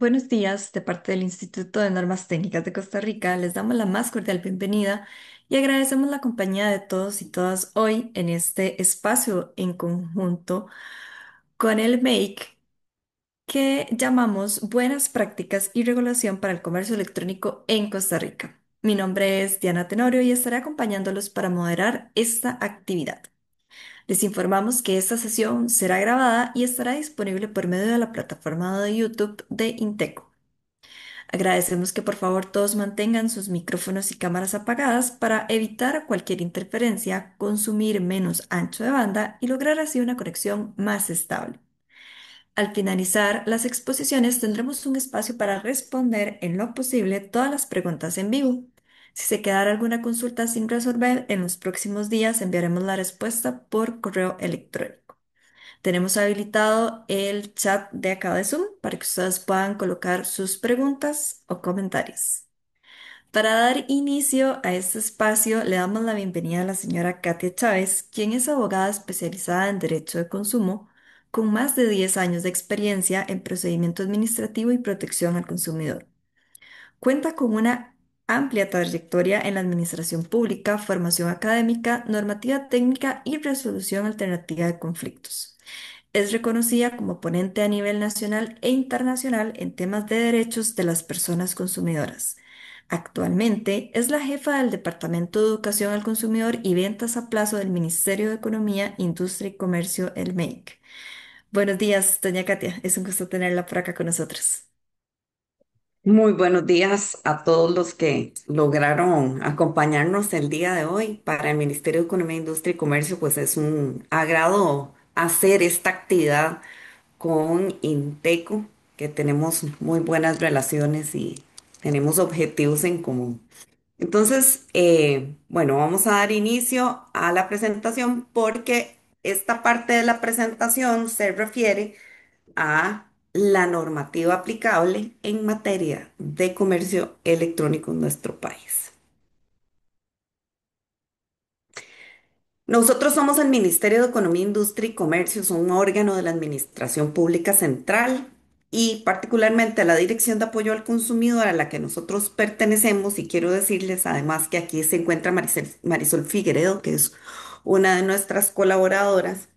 Buenos días, de parte del Instituto de Normas Técnicas de Costa Rica, les damos la más cordial bienvenida y agradecemos la compañía de todos y todas hoy en este espacio en conjunto con el MAKE que llamamos Buenas Prácticas y Regulación para el Comercio Electrónico en Costa Rica. Mi nombre es Diana Tenorio y estaré acompañándolos para moderar esta actividad. Les informamos que esta sesión será grabada y estará disponible por medio de la plataforma de YouTube de Inteco. Agradecemos que por favor todos mantengan sus micrófonos y cámaras apagadas para evitar cualquier interferencia, consumir menos ancho de banda y lograr así una conexión más estable. Al finalizar las exposiciones tendremos un espacio para responder en lo posible todas las preguntas en vivo. Si se quedara alguna consulta sin resolver, en los próximos días enviaremos la respuesta por correo electrónico. Tenemos habilitado el chat de acá de Zoom para que ustedes puedan colocar sus preguntas o comentarios. Para dar inicio a este espacio, le damos la bienvenida a la señora Katia Chávez, quien es abogada especializada en Derecho de Consumo, con más de 10 años de experiencia en procedimiento administrativo y protección al consumidor. Cuenta con una amplia trayectoria en la administración pública, formación académica, normativa técnica y resolución alternativa de conflictos. Es reconocida como ponente a nivel nacional e internacional en temas de derechos de las personas consumidoras. Actualmente es la jefa del Departamento de Educación al Consumidor y Ventas a Plazo del Ministerio de Economía, Industria y Comercio, el MEIC. Buenos días, doña Katia. Es un gusto tenerla por acá con nosotros. Muy buenos días a todos los que lograron acompañarnos el día de hoy. Para el Ministerio de Economía, Industria y Comercio, pues es un agrado hacer esta actividad con Inteco, que tenemos muy buenas relaciones y tenemos objetivos en común. Entonces, bueno, vamos a dar inicio a la presentación porque esta parte de la presentación se refiere a la normativa aplicable en materia de comercio electrónico en nuestro país. Nosotros somos el Ministerio de Economía, Industria y Comercio, es un órgano de la Administración Pública Central y particularmente a la Dirección de Apoyo al Consumidor a la que nosotros pertenecemos, y quiero decirles además que aquí se encuentra Marisol Figueredo, que es una de nuestras colaboradoras.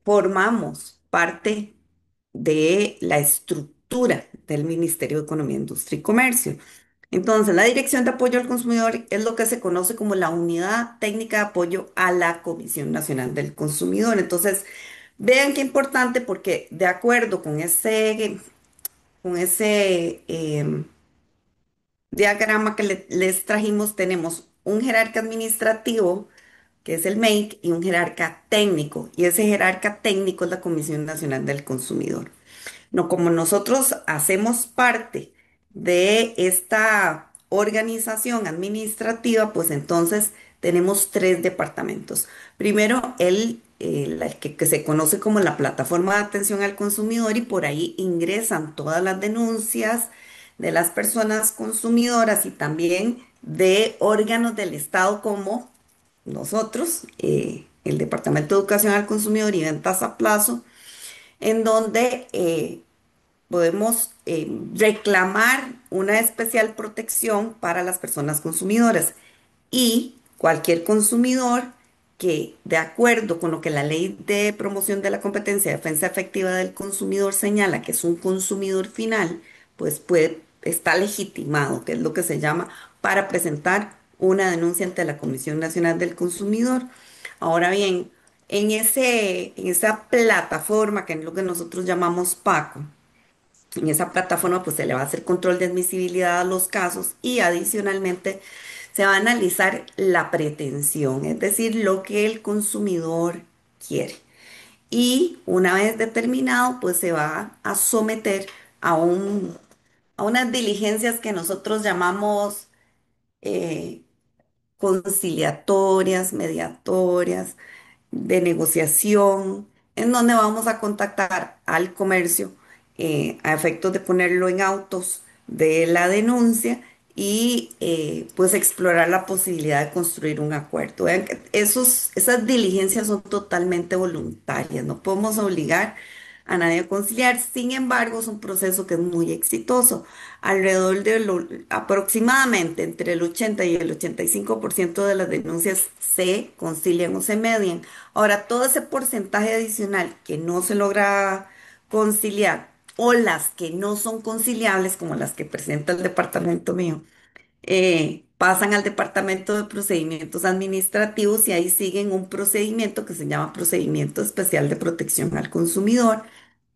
Formamos parte de la estructura del Ministerio de Economía, Industria y Comercio. Entonces, la Dirección de Apoyo al Consumidor es lo que se conoce como la Unidad Técnica de Apoyo a la Comisión Nacional del Consumidor. Entonces, vean qué importante porque de acuerdo con ese diagrama que les trajimos, tenemos un jerarca administrativo, que es el MEIC, y un jerarca técnico. Y ese jerarca técnico es la Comisión Nacional del Consumidor. No, como nosotros hacemos parte de esta organización administrativa, pues entonces tenemos tres departamentos. Primero, el que se conoce como la plataforma de atención al consumidor, y por ahí ingresan todas las denuncias de las personas consumidoras y también de órganos del Estado como nosotros, el Departamento de Educación al Consumidor y Ventas a Plazo, en donde podemos reclamar una especial protección para las personas consumidoras, y cualquier consumidor que, de acuerdo con lo que la Ley de Promoción de la Competencia y Defensa Efectiva del Consumidor señala que es un consumidor final, pues está legitimado, que es lo que se llama, para presentar una denuncia ante la Comisión Nacional del Consumidor. Ahora bien, en esa plataforma, que es lo que nosotros llamamos PACO, en esa plataforma pues se le va a hacer control de admisibilidad a los casos, y adicionalmente se va a analizar la pretensión, es decir, lo que el consumidor quiere. Y una vez determinado, pues se va a someter a a unas diligencias que nosotros llamamos eh, conciliatorias, mediatorias, de negociación, en donde vamos a contactar al comercio a efectos de ponerlo en autos de la denuncia, y pues explorar la posibilidad de construir un acuerdo. Vean que esas diligencias son totalmente voluntarias, no podemos obligar a nadie a conciliar. Sin embargo, es un proceso que es muy exitoso. Alrededor de aproximadamente entre el 80 y el 85% de las denuncias se concilian o se median. Ahora, todo ese porcentaje adicional que no se logra conciliar o las que no son conciliables, como las que presenta el departamento mío, pasan al Departamento de Procedimientos Administrativos y ahí siguen un procedimiento que se llama Procedimiento Especial de Protección al Consumidor.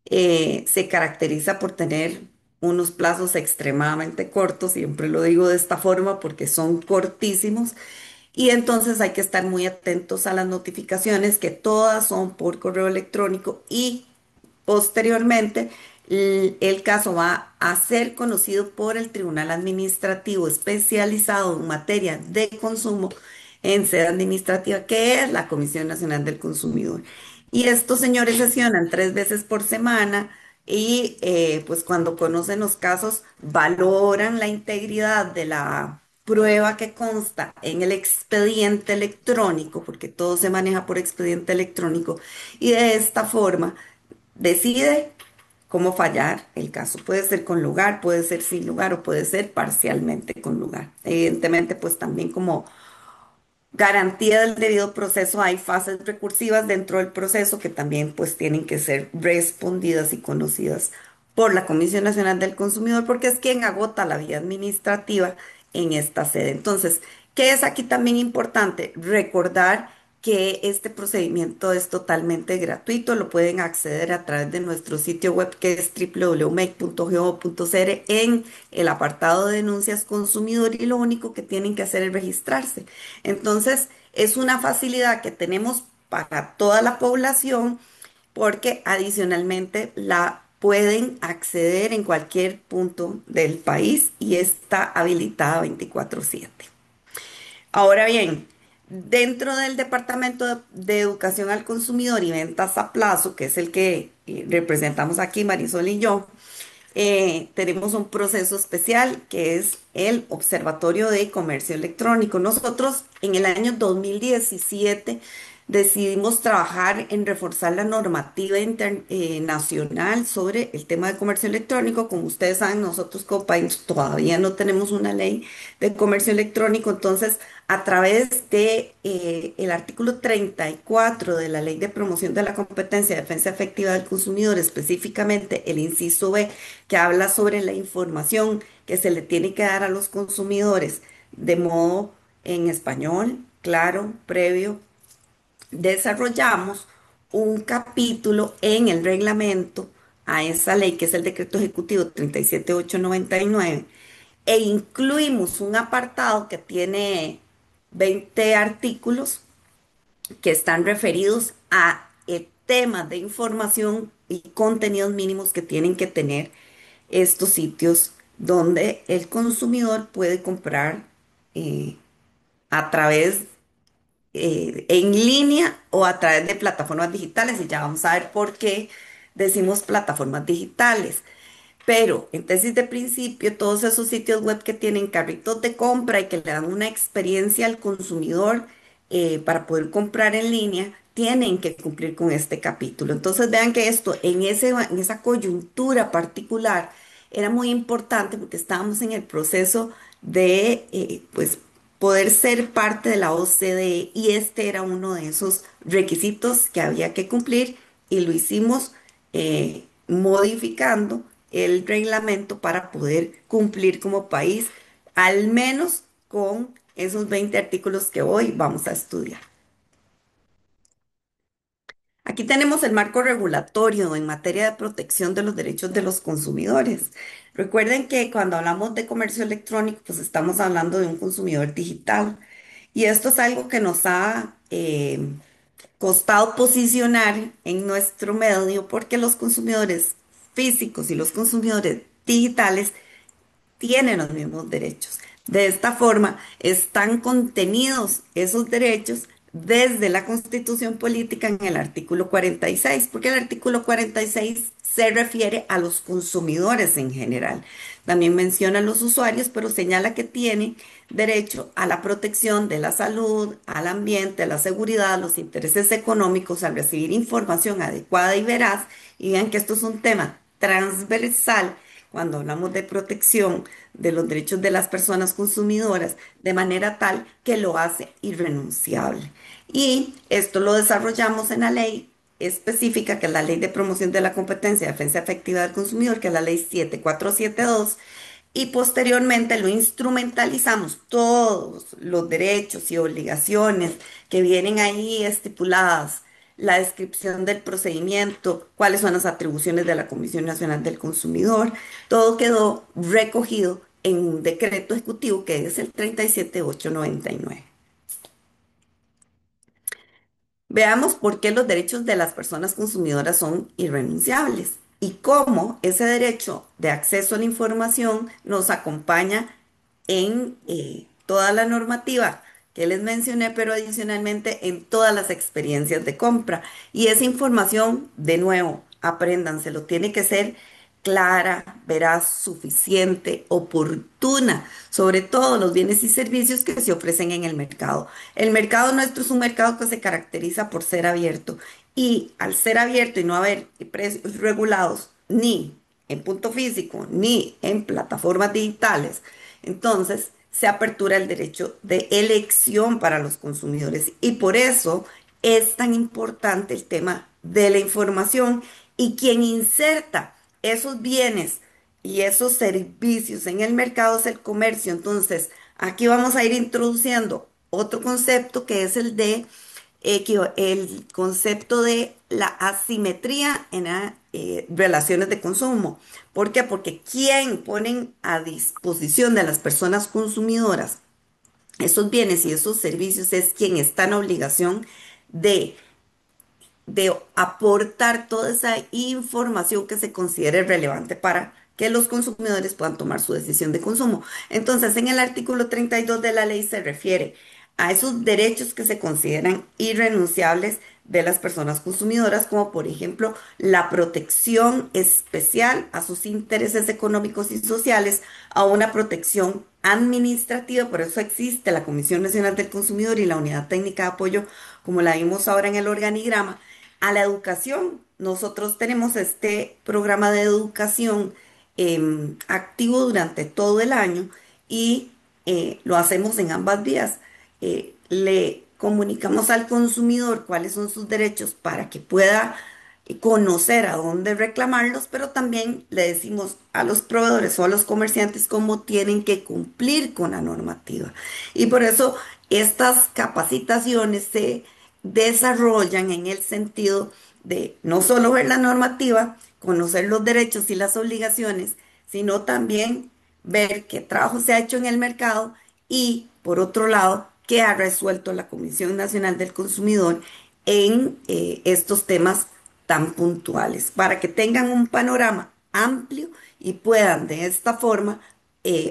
Se caracteriza por tener unos plazos extremadamente cortos, siempre lo digo de esta forma porque son cortísimos, y entonces hay que estar muy atentos a las notificaciones, que todas son por correo electrónico, y posteriormente, el caso va a ser conocido por el Tribunal Administrativo especializado en materia de consumo en sede administrativa, que es la Comisión Nacional del Consumidor. Y estos señores sesionan 3 veces por semana y pues cuando conocen los casos valoran la integridad de la prueba que consta en el expediente electrónico, porque todo se maneja por expediente electrónico, y de esta forma decide cómo fallar el caso. Puede ser con lugar, puede ser sin lugar o puede ser parcialmente con lugar. Evidentemente, pues también como garantía del debido proceso hay fases recursivas dentro del proceso que también pues tienen que ser respondidas y conocidas por la Comisión Nacional del Consumidor, porque es quien agota la vía administrativa en esta sede. Entonces, ¿qué es aquí también importante? Recordar que este procedimiento es totalmente gratuito, lo pueden acceder a través de nuestro sitio web, que es www.mec.go.cr, en el apartado de denuncias consumidor, y lo único que tienen que hacer es registrarse. Entonces, es una facilidad que tenemos para toda la población, porque adicionalmente la pueden acceder en cualquier punto del país y está habilitada 24/7. Ahora bien, dentro del Departamento de Educación al Consumidor y Ventas a Plazo, que es el que representamos aquí Marisol y yo, tenemos un proceso especial que es el Observatorio de Comercio Electrónico. Nosotros en el año 2017 decidimos trabajar en reforzar la normativa nacional sobre el tema de comercio electrónico. Como ustedes saben, nosotros como país todavía no tenemos una ley de comercio electrónico, entonces a través de el artículo 34 de la Ley de Promoción de la Competencia y Defensa Efectiva del Consumidor, específicamente el inciso B, que habla sobre la información que se le tiene que dar a los consumidores de modo en español, claro, previo, desarrollamos un capítulo en el reglamento a esa ley, que es el Decreto Ejecutivo 37899, e incluimos un apartado que tiene 20 artículos que están referidos a temas de información y contenidos mínimos que tienen que tener estos sitios donde el consumidor puede comprar eh, a través, en línea o a través de plataformas digitales. Y ya vamos a ver por qué decimos plataformas digitales. Pero en tesis de principio, todos esos sitios web que tienen carritos de compra y que le dan una experiencia al consumidor para poder comprar en línea, tienen que cumplir con este capítulo. Entonces vean que esto en esa coyuntura particular era muy importante, porque estábamos en el proceso de pues poder ser parte de la OCDE, y este era uno de esos requisitos que había que cumplir, y lo hicimos modificando el reglamento para poder cumplir como país, al menos con esos 20 artículos que hoy vamos a estudiar. Aquí tenemos el marco regulatorio en materia de protección de los derechos de los consumidores. Recuerden que cuando hablamos de comercio electrónico, pues estamos hablando de un consumidor digital. Y esto es algo que nos ha costado posicionar en nuestro medio, porque los consumidores físicos y los consumidores digitales tienen los mismos derechos. De esta forma, están contenidos esos derechos desde la Constitución Política en el artículo 46, porque el artículo 46 se refiere a los consumidores en general. También menciona a los usuarios, pero señala que tienen derecho a la protección de la salud, al ambiente, a la seguridad, a los intereses económicos, al recibir información adecuada y veraz. Y vean que esto es un tema transversal cuando hablamos de protección de los derechos de las personas consumidoras, de manera tal que lo hace irrenunciable. Y esto lo desarrollamos en la ley específica, que es la Ley de Promoción de la Competencia y Defensa Efectiva del Consumidor, que es la Ley 7472, y posteriormente lo instrumentalizamos todos los derechos y obligaciones que vienen ahí estipuladas, la descripción del procedimiento, cuáles son las atribuciones de la Comisión Nacional del Consumidor, todo quedó recogido en un decreto ejecutivo que es el 37899. Veamos por qué los derechos de las personas consumidoras son irrenunciables y cómo ese derecho de acceso a la información nos acompaña en toda la normativa que les mencioné, pero adicionalmente en todas las experiencias de compra. Y esa información, de nuevo, apréndanselo, tiene que ser clara, veraz, suficiente, oportuna, sobre todo los bienes y servicios que se ofrecen en el mercado. El mercado nuestro es un mercado que se caracteriza por ser abierto y al ser abierto y no haber precios regulados ni en punto físico ni en plataformas digitales, entonces se apertura el derecho de elección para los consumidores y por eso es tan importante el tema de la información y quien inserta esos bienes y esos servicios en el mercado es el comercio. Entonces, aquí vamos a ir introduciendo otro concepto que es el concepto de la asimetría en las relaciones de consumo. ¿Por qué? Porque quien ponen a disposición de las personas consumidoras esos bienes y esos servicios es quien está en obligación de aportar toda esa información que se considere relevante para que los consumidores puedan tomar su decisión de consumo. Entonces, en el artículo 32 de la ley se refiere a esos derechos que se consideran irrenunciables de las personas consumidoras, como por ejemplo la protección especial a sus intereses económicos y sociales, a una protección administrativa, por eso existe la Comisión Nacional del Consumidor y la Unidad Técnica de Apoyo, como la vimos ahora en el organigrama, a la educación. Nosotros tenemos este programa de educación activo durante todo el año y lo hacemos en ambas vías. Le comunicamos al consumidor cuáles son sus derechos para que pueda conocer a dónde reclamarlos, pero también le decimos a los proveedores o a los comerciantes cómo tienen que cumplir con la normativa. Y por eso estas capacitaciones se desarrollan en el sentido de no solo ver la normativa, conocer los derechos y las obligaciones, sino también ver qué trabajo se ha hecho en el mercado y, por otro lado, qué ha resuelto la Comisión Nacional del Consumidor en estos temas tan puntuales, para que tengan un panorama amplio y puedan de esta forma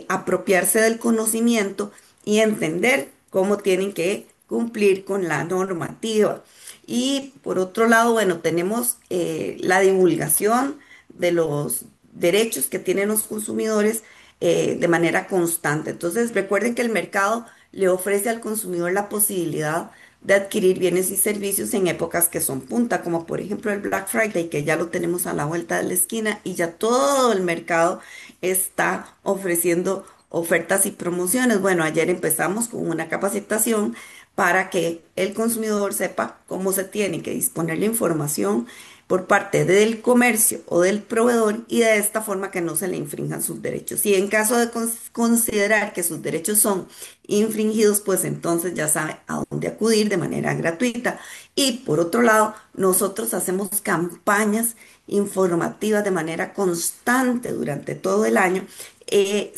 apropiarse del conocimiento y entender cómo tienen que cumplir con la normativa. Y por otro lado, bueno, tenemos la divulgación de los derechos que tienen los consumidores de manera constante. Entonces, recuerden que el mercado le ofrece al consumidor la posibilidad de adquirir bienes y servicios en épocas que son punta, como por ejemplo el Black Friday, que ya lo tenemos a la vuelta de la esquina y ya todo el mercado está ofreciendo ofertas y promociones. Bueno, ayer empezamos con una capacitación para que el consumidor sepa cómo se tiene que disponer la información por parte del comercio o del proveedor y de esta forma que no se le infrinjan sus derechos. Y en caso de considerar que sus derechos son infringidos, pues entonces ya sabe a dónde acudir de manera gratuita. Y por otro lado, nosotros hacemos campañas informativas de manera constante durante todo el año y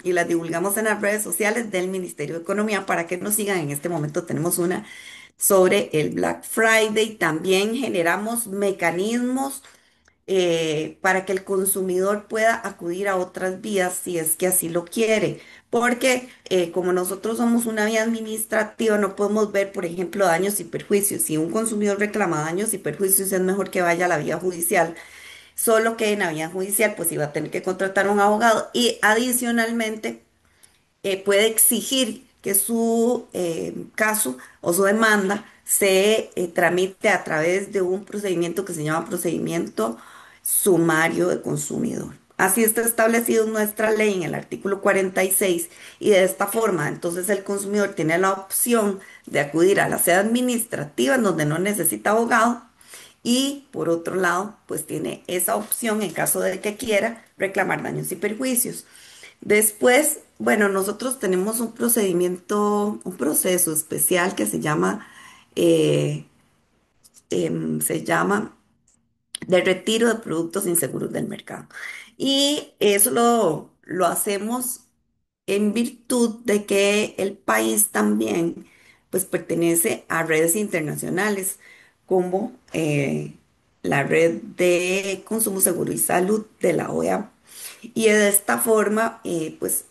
las divulgamos en las redes sociales del Ministerio de Economía para que nos sigan. En este momento tenemos una sobre el Black Friday. También generamos mecanismos para que el consumidor pueda acudir a otras vías si es que así lo quiere. Porque como nosotros somos una vía administrativa, no podemos ver, por ejemplo, daños y perjuicios. Si un consumidor reclama daños y perjuicios, es mejor que vaya a la vía judicial. Solo que en la vía judicial, pues iba a tener que contratar a un abogado y adicionalmente puede exigir que su caso o su demanda se tramite a través de un procedimiento que se llama procedimiento sumario de consumidor. Así está establecido en nuestra ley en el artículo 46 y de esta forma entonces el consumidor tiene la opción de acudir a la sede administrativa en donde no necesita abogado y por otro lado pues tiene esa opción en caso de que quiera reclamar daños y perjuicios. Después, bueno, nosotros tenemos un procedimiento, un proceso especial que eh, se llama de retiro de productos inseguros del mercado. Y eso lo hacemos en virtud de que el país también, pues, pertenece a redes internacionales como la Red de Consumo Seguro y Salud de la OEA. Y de esta forma, pues,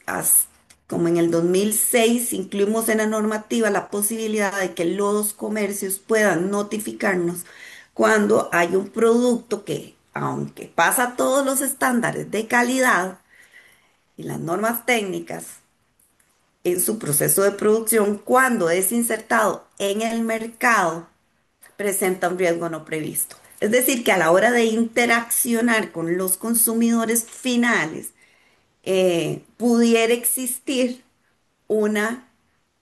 como en el 2006 incluimos en la normativa la posibilidad de que los comercios puedan notificarnos cuando hay un producto que, aunque pasa todos los estándares de calidad y las normas técnicas en su proceso de producción, cuando es insertado en el mercado, presenta un riesgo no previsto. Es decir, que a la hora de interaccionar con los consumidores finales, pudiera existir una,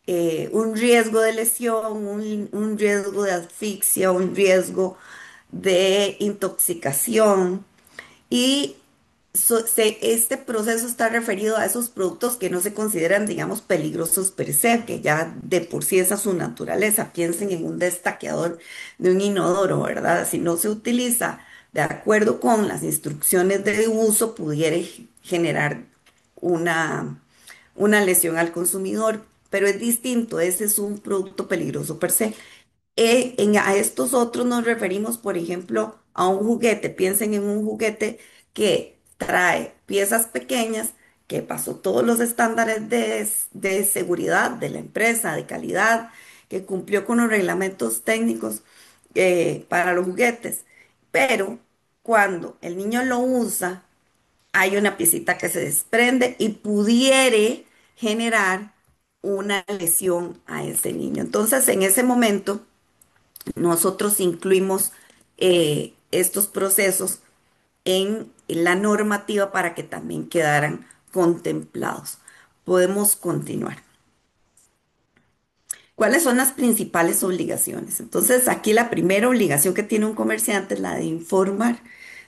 un riesgo de lesión, un riesgo de asfixia, un riesgo de intoxicación. Y este proceso está referido a esos productos que no se consideran, digamos, peligrosos per se, que ya de por sí esa es su naturaleza. Piensen en un destaqueador de un inodoro, ¿verdad? Si no se utiliza de acuerdo con las instrucciones de uso, pudiera generar una, una lesión al consumidor, pero es distinto, ese es un producto peligroso per se. A estos otros nos referimos, por ejemplo, a un juguete. Piensen en un juguete que trae piezas pequeñas, que pasó todos los estándares de seguridad de la empresa, de calidad, que cumplió con los reglamentos técnicos para los juguetes. Pero cuando el niño lo usa, hay una piecita que se desprende y pudiere generar una lesión a ese niño. Entonces, en ese momento, nosotros incluimos estos procesos en la normativa para que también quedaran contemplados. Podemos continuar. ¿Cuáles son las principales obligaciones? Entonces, aquí la primera obligación que tiene un comerciante es la de informar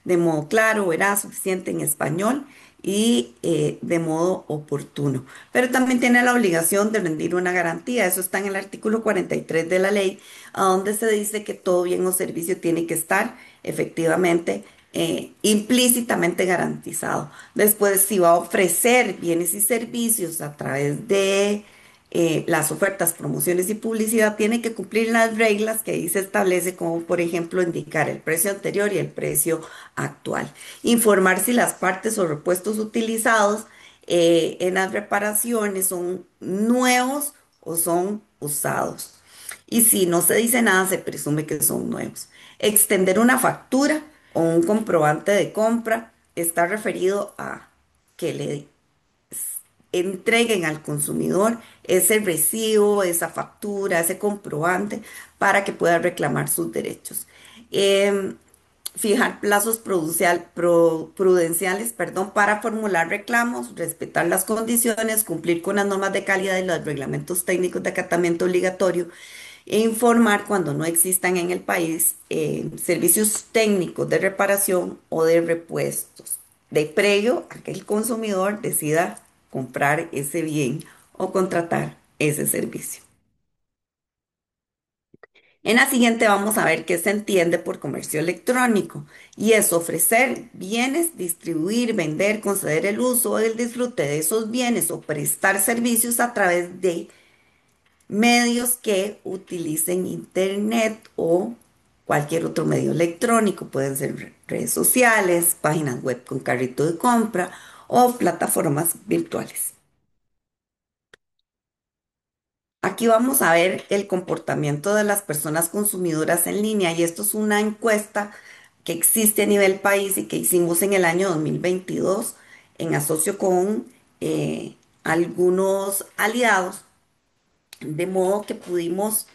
de modo claro, veraz, suficiente en español y de modo oportuno. Pero también tiene la obligación de rendir una garantía. Eso está en el artículo 43 de la ley, a donde se dice que todo bien o servicio tiene que estar efectivamente implícitamente garantizado. Después, si va a ofrecer bienes y servicios a través de las ofertas, promociones y publicidad, tiene que cumplir las reglas que ahí se establece, como por ejemplo indicar el precio anterior y el precio actual. Informar si las partes o repuestos utilizados en las reparaciones son nuevos o son usados. Y si no se dice nada, se presume que son nuevos. Extender una factura o un comprobante de compra está referido a que le entreguen al consumidor ese recibo, esa factura, ese comprobante para que pueda reclamar sus derechos. Em, Fijar plazos prudenciales, perdón, para formular reclamos, respetar las condiciones, cumplir con las normas de calidad y los reglamentos técnicos de acatamiento obligatorio e informar cuando no existan en el país servicios técnicos de reparación o de repuestos, de previo a que el consumidor decida comprar ese bien o contratar ese servicio. En la siguiente vamos a ver qué se entiende por comercio electrónico y es ofrecer bienes, distribuir, vender, conceder el uso o el disfrute de esos bienes o prestar servicios a través de medios que utilicen internet o cualquier otro medio electrónico. Pueden ser redes sociales, páginas web con carrito de compra o plataformas virtuales. Aquí vamos a ver el comportamiento de las personas consumidoras en línea y esto es una encuesta que existe a nivel país y que hicimos en el año 2022 en asocio con algunos aliados, de modo que pudimos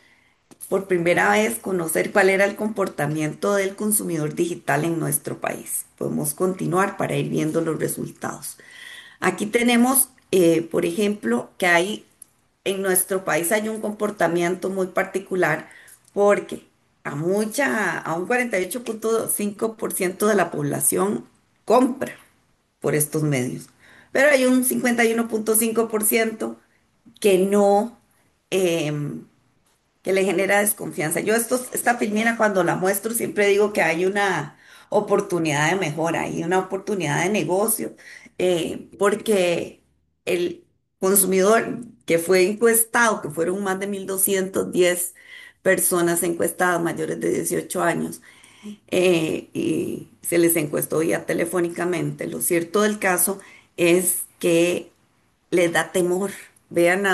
por primera vez conocer cuál era el comportamiento del consumidor digital en nuestro país. Podemos continuar para ir viendo los resultados. Aquí tenemos, por ejemplo, que hay en nuestro país hay un comportamiento muy particular porque a un 48,5% de la población compra por estos medios, pero hay un 51,5% que no, em, que le genera desconfianza. Yo esta filmina cuando la muestro siempre digo que hay una oportunidad de mejora y una oportunidad de negocio, porque el consumidor que fue encuestado, que fueron más de 1.210 personas encuestadas mayores de 18 años, y se les encuestó ya telefónicamente. Lo cierto del caso es que les da temor. Vean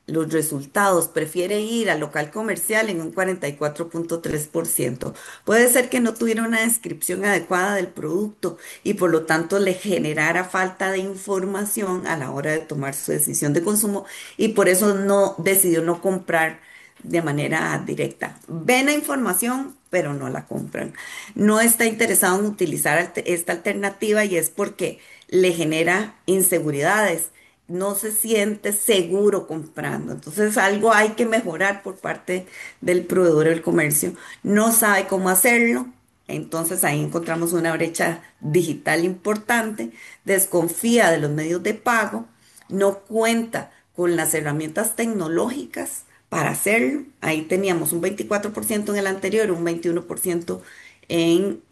los resultados. Prefiere ir al local comercial en un 44,3%. Puede ser que no tuviera una descripción adecuada del producto y por lo tanto le generara falta de información a la hora de tomar su decisión de consumo y por eso no decidió no comprar de manera directa. Ven la información, pero no la compran. No está interesado en utilizar esta alternativa y es porque le genera inseguridades. No se siente seguro comprando. Entonces algo hay que mejorar por parte del proveedor del comercio. No sabe cómo hacerlo. Entonces ahí encontramos una brecha digital importante. Desconfía de los medios de pago. No cuenta con las herramientas tecnológicas para hacerlo. Ahí teníamos un 24% en el anterior, un 21% en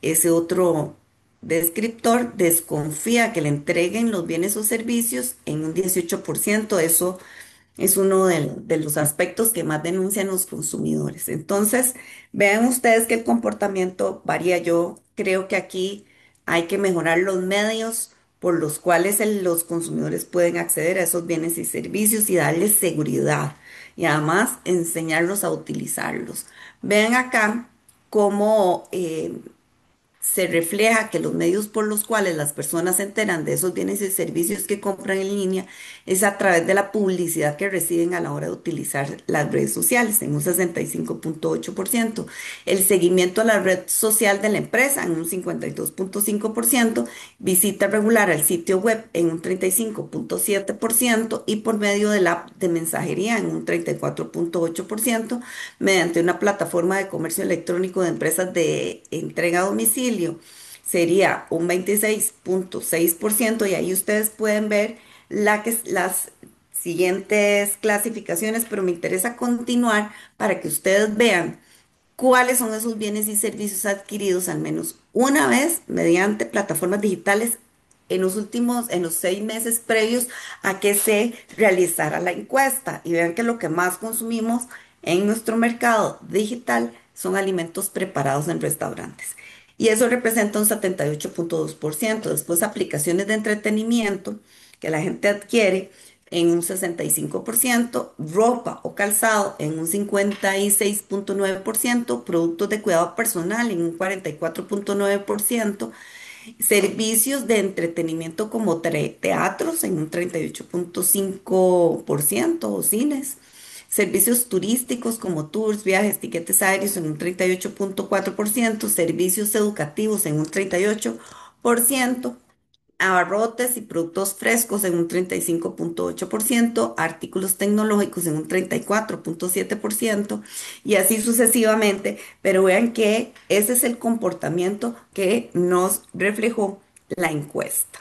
ese otro descriptor. Desconfía que le entreguen los bienes o servicios en un 18%. Eso es uno de los aspectos que más denuncian los consumidores. Entonces, vean ustedes que el comportamiento varía. Yo creo que aquí hay que mejorar los medios por los cuales los consumidores pueden acceder a esos bienes y servicios y darles seguridad y además enseñarlos a utilizarlos. Vean acá cómo se refleja que los medios por los cuales las personas se enteran de esos bienes y servicios que compran en línea es a través de la publicidad que reciben a la hora de utilizar las redes sociales, en un 65,8%. El seguimiento a la red social de la empresa, en un 52,5%. Visita regular al sitio web, en un 35,7%. Y por medio de la app de mensajería, en un 34,8%. Mediante una plataforma de comercio electrónico de empresas de entrega a domicilio sería un 26,6% y ahí ustedes pueden ver las siguientes clasificaciones, pero me interesa continuar para que ustedes vean cuáles son esos bienes y servicios adquiridos al menos una vez mediante plataformas digitales en los 6 meses previos a que se realizara la encuesta. Y vean que lo que más consumimos en nuestro mercado digital son alimentos preparados en restaurantes. Y eso representa un 78,2%. Después, aplicaciones de entretenimiento que la gente adquiere en un 65%, ropa o calzado en un 56,9%, productos de cuidado personal en un 44,9%, servicios de entretenimiento como teatros en un 38,5% o cines. Servicios turísticos como tours, viajes, tiquetes aéreos en un 38,4%, servicios educativos en un 38%, abarrotes y productos frescos en un 35,8%, artículos tecnológicos en un 34,7% y así sucesivamente. Pero vean que ese es el comportamiento que nos reflejó la encuesta.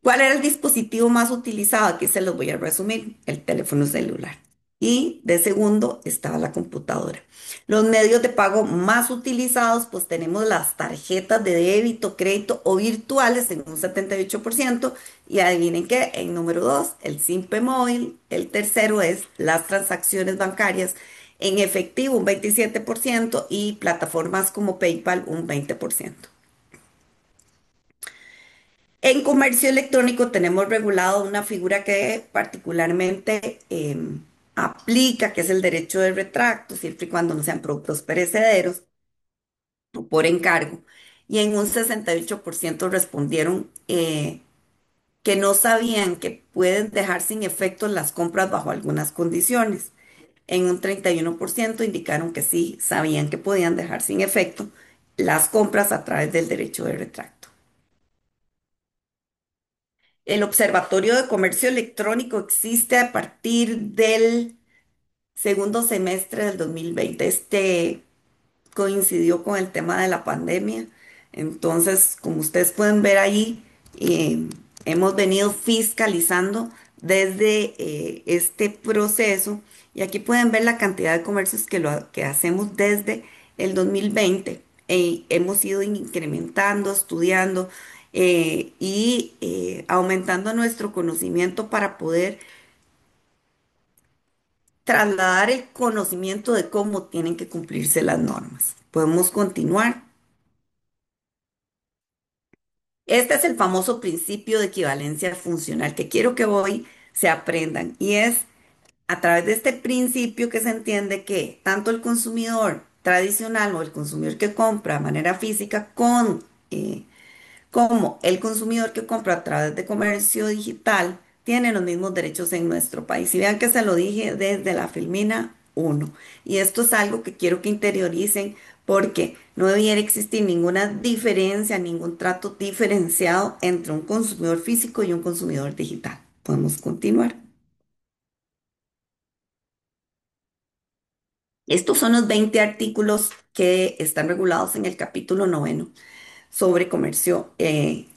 ¿Cuál era el dispositivo más utilizado? Aquí se los voy a resumir, el teléfono celular. Y de segundo estaba la computadora. Los medios de pago más utilizados, pues tenemos las tarjetas de débito, crédito o virtuales en un 78%. Y adivinen qué, en número 2, el Simpe móvil. El tercero es las transacciones bancarias En efectivo un 27% y plataformas como PayPal un 20%. En comercio electrónico tenemos regulado una figura que particularmente aplica, que es el derecho de retracto, siempre y cuando no sean productos perecederos o por encargo. Y en un 68% respondieron que no sabían que pueden dejar sin efecto las compras bajo algunas condiciones. En un 31% indicaron que sí, sabían que podían dejar sin efecto las compras a través del derecho de retracto. El Observatorio de Comercio Electrónico existe a partir del segundo semestre del 2020. Coincidió con el tema de la pandemia. Entonces, como ustedes pueden ver ahí, hemos venido fiscalizando desde este proceso y aquí pueden ver la cantidad de comercios que hacemos desde el 2020. Hemos ido incrementando, estudiando y aumentando nuestro conocimiento para poder trasladar el conocimiento de cómo tienen que cumplirse las normas. Podemos continuar. Este es el famoso principio de equivalencia funcional que quiero que hoy se aprendan y es a través de este principio que se entiende que tanto el consumidor tradicional o el consumidor que compra de manera física eh, como el consumidor que compra a través de comercio digital tiene los mismos derechos en nuestro país. Y vean que se lo dije desde la Filmina 1. Y esto es algo que quiero que interioricen porque no debiera existir ninguna diferencia, ningún trato diferenciado entre un consumidor físico y un consumidor digital. Podemos continuar. Estos son los 20 artículos que están regulados en el capítulo noveno sobre comercio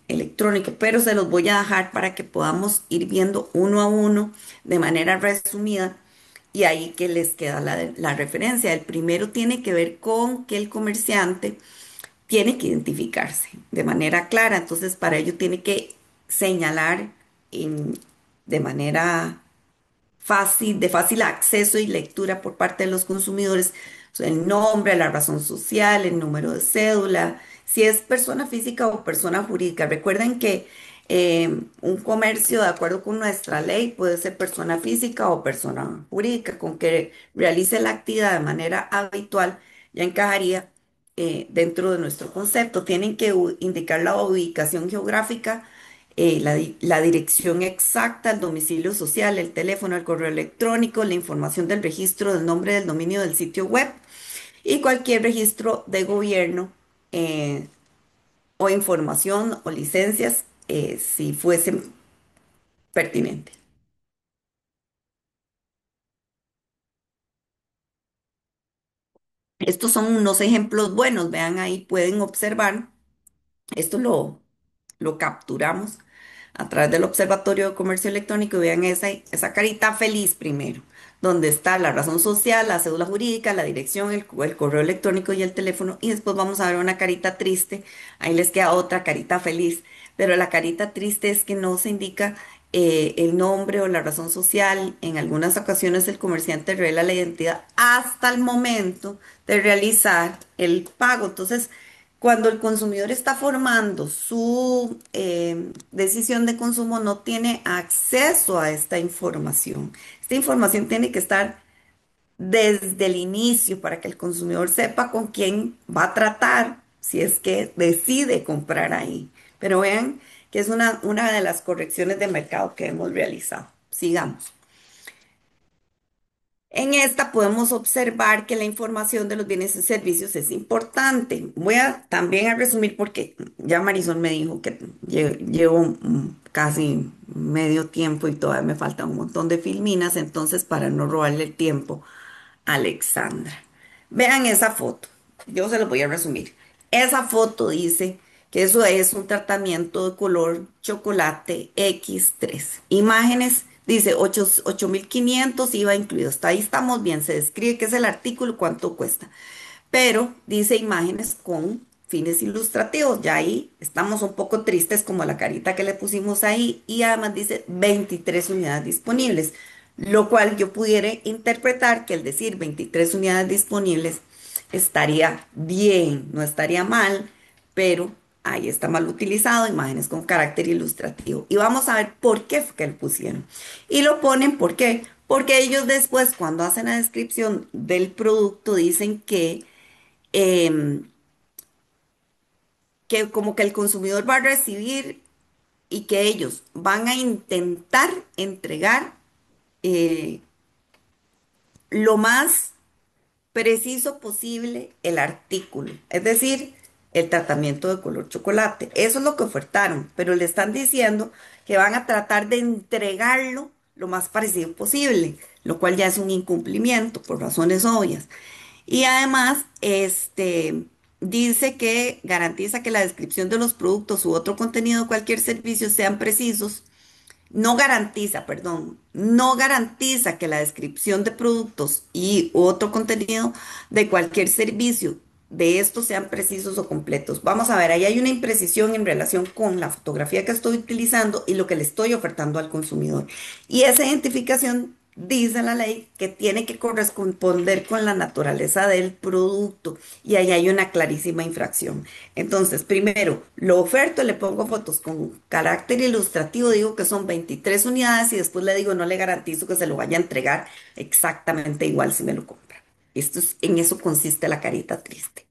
electrónico, pero se los voy a dejar para que podamos ir viendo uno a uno de manera resumida y ahí que les queda la referencia. El primero tiene que ver con que el comerciante tiene que identificarse de manera clara, entonces para ello tiene que señalar de manera fácil, de fácil acceso y lectura por parte de los consumidores, o sea, el nombre, la razón social, el número de cédula, si es persona física o persona jurídica. Recuerden que un comercio, de acuerdo con nuestra ley, puede ser persona física o persona jurídica, con que realice la actividad de manera habitual, ya encajaría dentro de nuestro concepto. Tienen que indicar la ubicación geográfica, la dirección exacta, el domicilio social, el teléfono, el correo electrónico, la información del registro del nombre del dominio del sitio web y cualquier registro de gobierno eh, o información o licencias si fuesen pertinentes. Estos son unos ejemplos buenos, vean ahí, pueden observar, esto lo capturamos a través del Observatorio de Comercio Electrónico y vean esa carita feliz primero, donde está la razón social, la cédula jurídica, la dirección, el correo electrónico y el teléfono. Y después vamos a ver una carita triste, ahí les queda otra carita feliz, pero la carita triste es que no se indica el nombre o la razón social. En algunas ocasiones el comerciante revela la identidad hasta el momento de realizar el pago. Entonces, cuando el consumidor está formando su decisión de consumo, no tiene acceso a esta información. Esta información tiene que estar desde el inicio para que el consumidor sepa con quién va a tratar si es que decide comprar ahí. Pero vean que es una de las correcciones de mercado que hemos realizado. Sigamos. En esta podemos observar que la información de los bienes y servicios es importante. Voy a también a resumir porque ya Marisol me dijo que llevo casi medio tiempo y todavía me faltan un montón de filminas, entonces para no robarle el tiempo a Alexandra. Vean esa foto, yo se los voy a resumir. Esa foto dice que eso es un tratamiento de color chocolate X3. Imágenes, dice 8.500 IVA incluido. Hasta ahí estamos bien, se describe qué es el artículo, cuánto cuesta. Pero dice imágenes con fines ilustrativos. Ya ahí estamos un poco tristes como la carita que le pusimos ahí y además dice 23 unidades disponibles. lo cual yo pudiera interpretar que el decir 23 unidades disponibles estaría bien, no estaría mal, pero ahí está mal utilizado, imágenes con carácter ilustrativo. Y vamos a ver por qué fue que lo pusieron. Y lo ponen, ¿por qué? Porque ellos después, cuando hacen la descripción del producto, dicen em, que como que el consumidor va a recibir y que ellos van a intentar entregar eh, lo más preciso posible el artículo, es decir, el tratamiento de color chocolate. Eso es lo que ofertaron, pero le están diciendo que van a tratar de entregarlo lo más parecido posible, lo cual ya es un incumplimiento por razones obvias. Y además, dice que garantiza que la descripción de los productos u otro contenido de cualquier servicio sean precisos, no garantiza, perdón, no garantiza que la descripción de productos y otro contenido de cualquier servicio de estos sean precisos o completos. Vamos a ver, ahí hay una imprecisión en relación con la fotografía que estoy utilizando y lo que le estoy ofertando al consumidor. Y esa identificación dice la ley que tiene que corresponder con la naturaleza del producto y ahí hay una clarísima infracción. Entonces, primero, lo oferto, le pongo fotos con carácter ilustrativo, digo que son 23 unidades y después le digo no le garantizo que se lo vaya a entregar exactamente igual si me lo compra. En eso consiste la carita triste.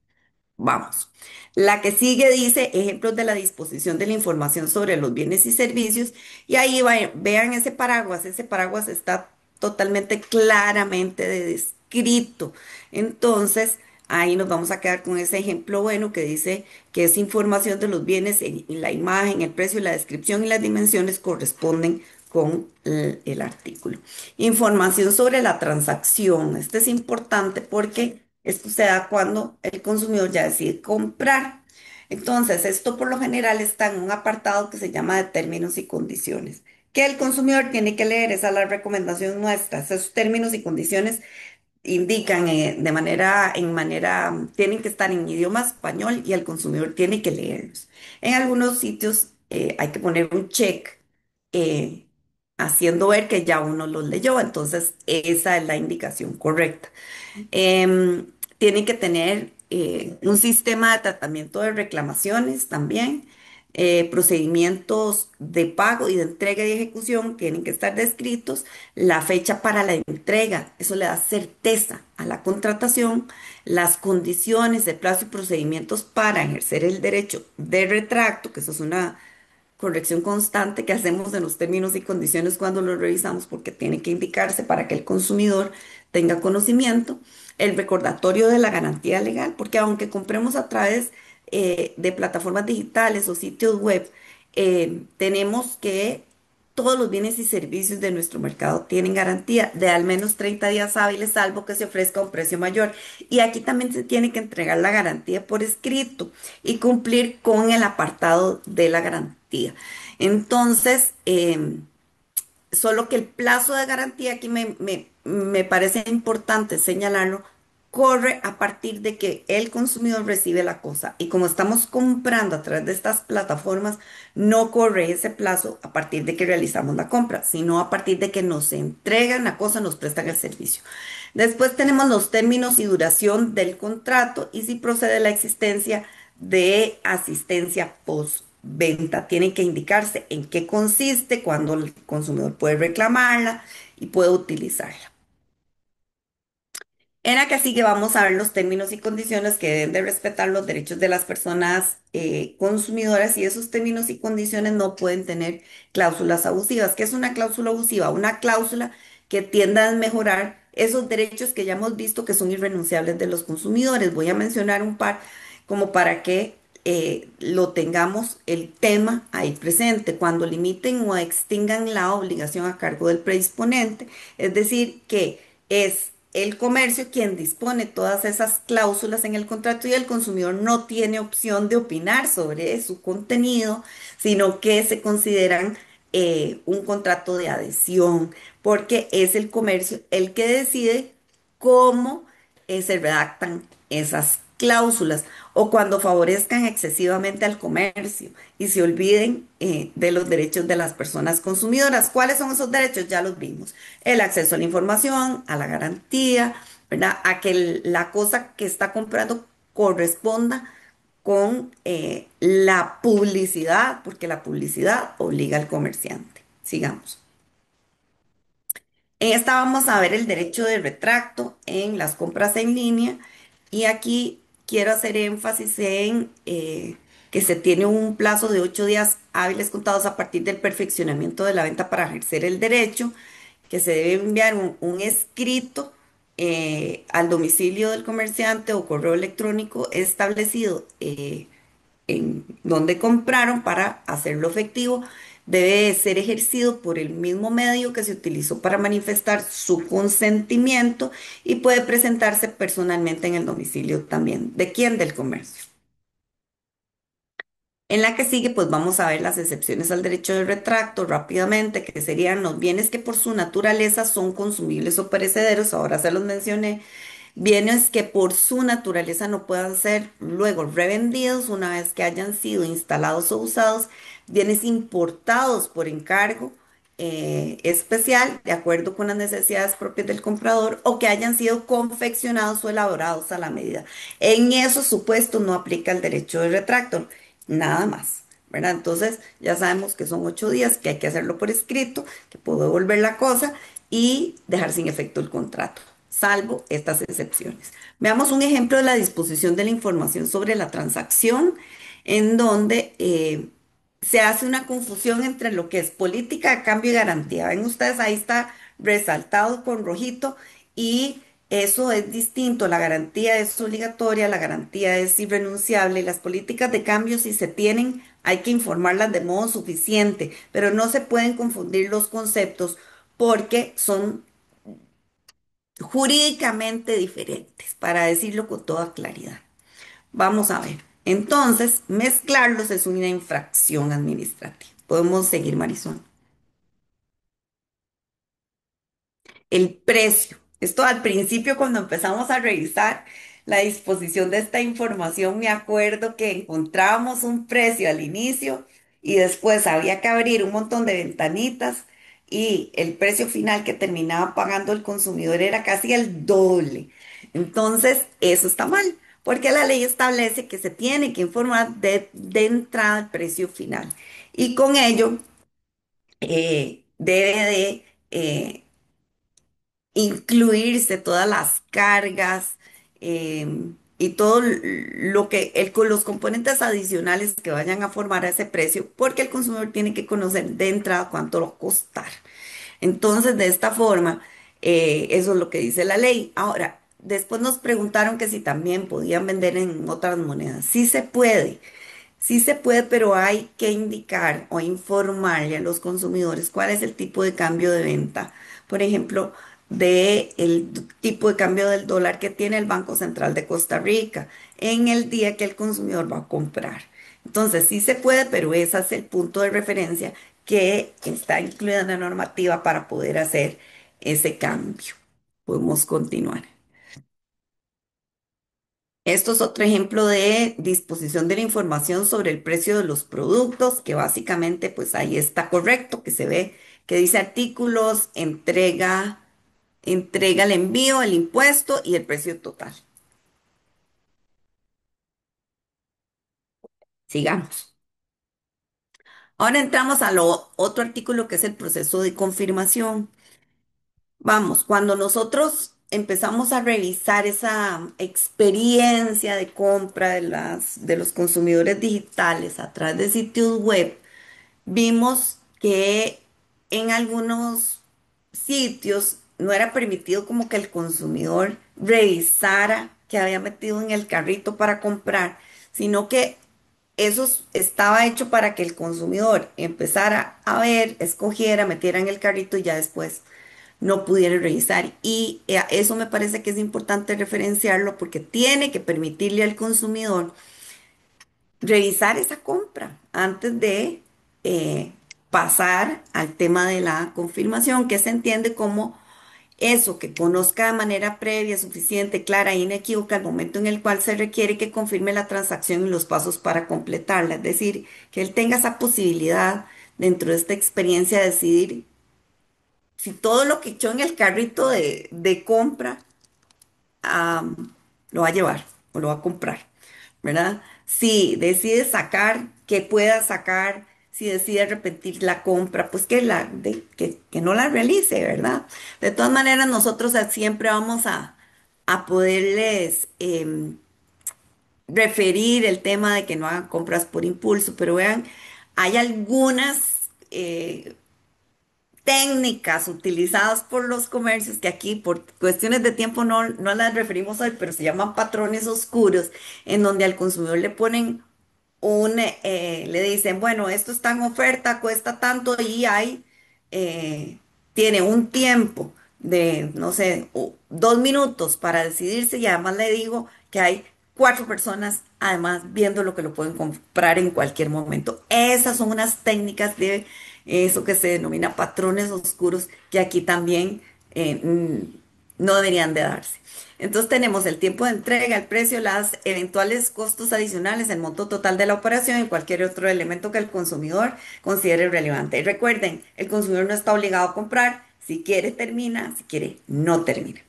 Vamos. La que sigue dice ejemplos de la disposición de la información sobre los bienes y servicios. Y ahí vean ese paraguas está totalmente claramente descrito. Entonces, ahí nos vamos a quedar con ese ejemplo bueno que dice que es información de los bienes en la imagen, el precio, la descripción y las dimensiones corresponden con el artículo. Información sobre la transacción. Este es importante porque esto se da cuando el consumidor ya decide comprar. Entonces, esto por lo general está en un apartado que se llama de términos y condiciones, que el consumidor tiene que leer. Esa es la recomendación nuestra. Esos términos y condiciones indican tienen que estar en idioma español y el consumidor tiene que leerlos. En algunos sitios hay que poner un check eh, haciendo ver que ya uno los leyó. Entonces, esa es la indicación correcta. Em, Tienen que tener un sistema de tratamiento de reclamaciones también. Procedimientos de pago y de entrega y ejecución tienen que estar descritos. La fecha para la entrega, eso le da certeza a la contratación. Las condiciones de plazo y procedimientos para ejercer el derecho de retracto, que eso es una corrección constante que hacemos en los términos y condiciones cuando los revisamos porque tiene que indicarse para que el consumidor tenga conocimiento, el recordatorio de la garantía legal, porque aunque compremos a través de plataformas digitales o sitios web, tenemos que todos los bienes y servicios de nuestro mercado tienen garantía de al menos 30 días hábiles, salvo que se ofrezca un precio mayor. Y aquí también se tiene que entregar la garantía por escrito y cumplir con el apartado de la garantía. Entonces, solo que el plazo de garantía aquí me parece importante señalarlo, corre a partir de que el consumidor recibe la cosa. Y como estamos comprando a través de estas plataformas, no corre ese plazo a partir de que realizamos la compra, sino a partir de que nos entregan la cosa, nos prestan el servicio. Después tenemos los términos y duración del contrato y si procede la existencia de asistencia postventa. Tienen que indicarse en qué consiste, cuándo el consumidor puede reclamarla y puede utilizarla. En la que sigue vamos a ver los términos y condiciones que deben de respetar los derechos de las personas consumidoras y esos términos y condiciones no pueden tener cláusulas abusivas. ¿Qué es una cláusula abusiva? Una cláusula que tienda a mejorar esos derechos que ya hemos visto que son irrenunciables de los consumidores. Voy a mencionar un par como para que lo tengamos el tema ahí presente. Cuando limiten o extingan la obligación a cargo del predisponente, es decir, que es el comercio quien dispone todas esas cláusulas en el contrato y el consumidor no tiene opción de opinar sobre su contenido, sino que se consideran un contrato de adhesión, porque es el comercio el que decide cómo se redactan esas cláusulas o cuando favorezcan excesivamente al comercio y se olviden de los derechos de las personas consumidoras. ¿Cuáles son esos derechos? Ya los vimos. El acceso a la información, a la garantía, ¿verdad? A que la cosa que está comprando corresponda con la publicidad, porque la publicidad obliga al comerciante. Sigamos. En esta vamos a ver el derecho de retracto en las compras en línea y aquí quiero hacer énfasis en que se tiene un plazo de 8 días hábiles contados a partir del perfeccionamiento de la venta para ejercer el derecho, que se debe enviar un escrito al domicilio del comerciante o correo electrónico establecido en donde compraron para hacerlo efectivo, debe ser ejercido por el mismo medio que se utilizó para manifestar su consentimiento y puede presentarse personalmente en el domicilio también. ¿De quién? Del comercio. En la que sigue, pues vamos a ver las excepciones al derecho de retracto rápidamente, que serían los bienes que por su naturaleza son consumibles o perecederos, ahora se los mencioné, bienes que por su naturaleza no puedan ser luego revendidos una vez que hayan sido instalados o usados, bienes importados por encargo especial, de acuerdo con las necesidades propias del comprador, o que hayan sido confeccionados o elaborados a la medida. En esos supuestos no aplica el derecho de retracto, nada más. ¿Verdad? Entonces ya sabemos que son 8 días, que hay que hacerlo por escrito, que puedo devolver la cosa y dejar sin efecto el contrato, salvo estas excepciones. Veamos un ejemplo de la disposición de la información sobre la transacción, en donde se hace una confusión entre lo que es política de cambio y garantía. Ven ustedes, ahí está resaltado con rojito y eso es distinto. La garantía es obligatoria, la garantía es irrenunciable y las políticas de cambio, si se tienen, hay que informarlas de modo suficiente, pero no se pueden confundir los conceptos porque son jurídicamente diferentes, para decirlo con toda claridad. Vamos a ver. Entonces, mezclarlos es una infracción administrativa. Podemos seguir, Marisol. El precio. Esto al principio, cuando empezamos a revisar la disposición de esta información, me acuerdo que encontrábamos un precio al inicio y después había que abrir un montón de ventanitas y el precio final que terminaba pagando el consumidor era casi el doble. Entonces, eso está mal, porque la ley establece que se tiene que informar de entrada el precio final. Y con ello, debe de incluirse todas las cargas y todo lo que con los componentes adicionales que vayan a formar a ese precio, porque el consumidor tiene que conocer de entrada cuánto lo va a costar. Entonces, de esta forma, eso es lo que dice la ley. Ahora, después nos preguntaron que si también podían vender en otras monedas. Sí se puede, pero hay que indicar o informarle a los consumidores cuál es el tipo de cambio de venta. Por ejemplo, de el tipo de cambio del dólar que tiene el Banco Central de Costa Rica en el día que el consumidor va a comprar. Entonces, sí se puede, pero ese es el punto de referencia que está incluida en la normativa para poder hacer ese cambio. Podemos continuar. Esto es otro ejemplo de disposición de la información sobre el precio de los productos, que básicamente pues ahí está correcto, que se ve que dice artículos, entrega el envío, el impuesto y el precio total. Sigamos. Ahora entramos a lo otro artículo que es el proceso de confirmación. Vamos, cuando nosotros empezamos a revisar esa experiencia de compra de los consumidores digitales a través de sitios web, vimos que en algunos sitios no era permitido como que el consumidor revisara que había metido en el carrito para comprar, sino que estaba hecho para que el consumidor empezara a ver, escogiera, metiera en el carrito y ya después no pudiera revisar. Y eso me parece que es importante referenciarlo porque tiene que permitirle al consumidor revisar esa compra antes de pasar al tema de la confirmación, que se entiende como Eso, que conozca de manera previa, suficiente, clara e inequívoca el momento en el cual se requiere que confirme la transacción y los pasos para completarla. Es decir, que él tenga esa posibilidad dentro de esta experiencia de decidir si todo lo que echó en el carrito de compra lo va a llevar o lo va a comprar, ¿verdad? Si decide sacar, que pueda sacar, si decide repetir la compra, pues que no la realice, ¿verdad? De todas maneras, nosotros siempre vamos a poderles referir el tema de que no hagan compras por impulso, pero vean, hay algunas técnicas utilizadas por los comercios que aquí por cuestiones de tiempo no las referimos hoy, pero se llaman patrones oscuros, en donde al consumidor le ponen le dicen, bueno, esto está en oferta, cuesta tanto y eh, tiene un tiempo de, no sé, 2 minutos para decidirse y además le digo que hay 4 personas además viendo lo que lo pueden comprar en cualquier momento. Esas son unas técnicas de eso que se denomina patrones oscuros que aquí también no deberían de darse. Entonces tenemos el tiempo de entrega, el precio, las eventuales costos adicionales, el monto total de la operación y cualquier otro elemento que el consumidor considere relevante. Y recuerden, el consumidor no está obligado a comprar. Si quiere, termina. Si quiere, no termina.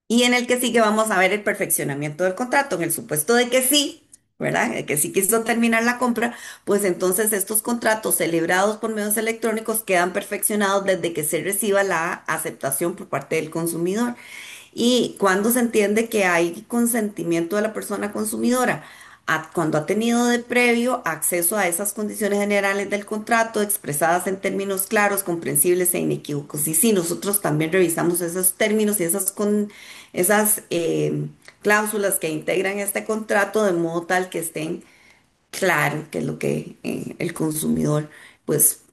Y en el que sigue vamos a ver el perfeccionamiento del contrato. En el supuesto de que sí, ¿verdad? De que sí quiso terminar la compra, pues entonces estos contratos celebrados por medios electrónicos quedan perfeccionados desde que se reciba la aceptación por parte del consumidor. Y cuando se entiende que hay consentimiento de la persona consumidora, cuando ha tenido de previo acceso a esas condiciones generales del contrato expresadas en términos claros, comprensibles e inequívocos. Y sí, nosotros también revisamos esos términos y esas cláusulas que integran este contrato de modo tal que estén claros qué es lo que el consumidor pues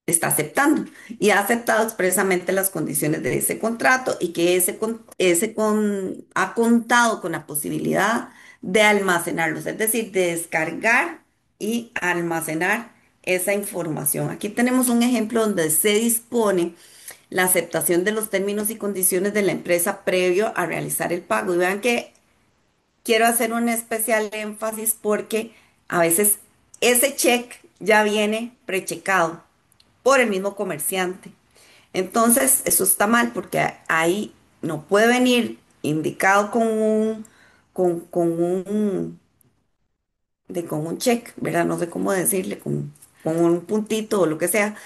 está aceptando y ha aceptado expresamente las condiciones de ese contrato y que ha contado con la posibilidad de almacenarlos, es decir, de descargar y almacenar esa información. Aquí tenemos un ejemplo donde se dispone la aceptación de los términos y condiciones de la empresa previo a realizar el pago. Y vean que quiero hacer un especial énfasis porque a veces ese check ya viene prechecado por el mismo comerciante. Entonces, eso está mal porque ahí no puede venir indicado con un check, ¿verdad? No sé cómo decirle, con un puntito o lo que sea,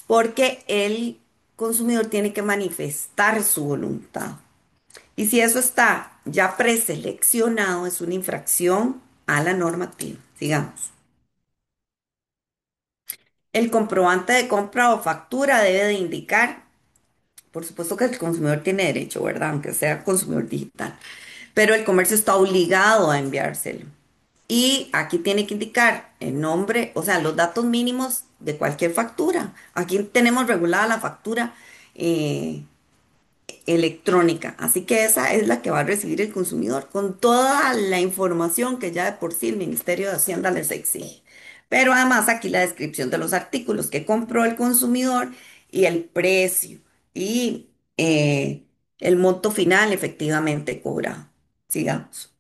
porque el consumidor tiene que manifestar su voluntad. Y si eso está ya preseleccionado, es una infracción a la normativa, digamos. El comprobante de compra o factura debe de indicar. Por supuesto que el consumidor tiene derecho, ¿verdad? Aunque sea consumidor digital. Pero el comercio está obligado a enviárselo. Y aquí tiene que indicar el nombre, o sea, los datos mínimos de cualquier factura. Aquí tenemos regulada la factura eh, electrónica. Así que esa es la que va a recibir el consumidor con toda la información que ya de por sí el Ministerio de Hacienda les exige. Pero además aquí la descripción de los artículos que compró el consumidor y el precio y el monto final efectivamente cobrado. Sigamos.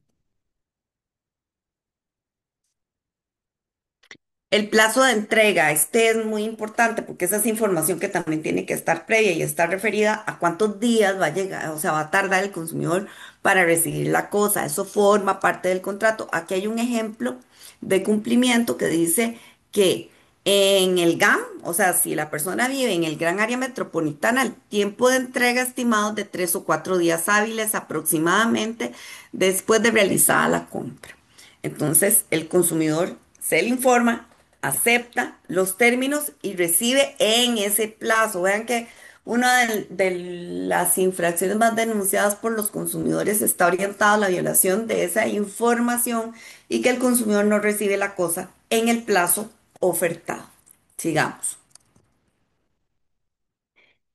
El plazo de entrega, este es muy importante porque esa es información que también tiene que estar previa y está referida a cuántos días va a llegar, o sea, va a tardar el consumidor para recibir la cosa. Eso forma parte del contrato. Aquí hay un ejemplo de cumplimiento que dice que en el GAM, o sea, si la persona vive en el gran área metropolitana, el tiempo de entrega estimado es de 3 o 4 días hábiles aproximadamente después de realizada la compra. Entonces, el consumidor se le informa, acepta los términos y recibe en ese plazo. Vean que una de las infracciones más denunciadas por los consumidores está orientada a la violación de esa información y que el consumidor no recibe la cosa en el plazo ofertado. Sigamos.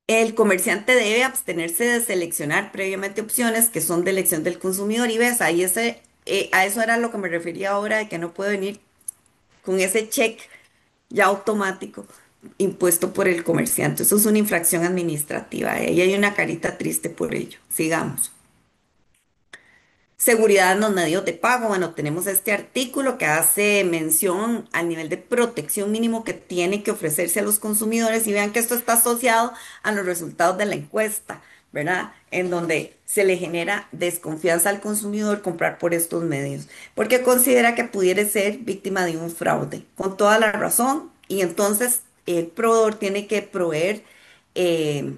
El comerciante debe abstenerse de seleccionar previamente opciones que son de elección del consumidor y ves, ahí a eso era lo que me refería ahora de que no puede venir con ese check ya automático, impuesto por el comerciante. Eso es una infracción administrativa. Y ahí hay una carita triste por ello. Sigamos. Seguridad en los medios de pago. Bueno, tenemos este artículo que hace mención al nivel de protección mínimo que tiene que ofrecerse a los consumidores y vean que esto está asociado a los resultados de la encuesta, ¿verdad? En donde se le genera desconfianza al consumidor comprar por estos medios, porque considera que pudiera ser víctima de un fraude, con toda la razón, y entonces el proveedor tiene que proveer eh,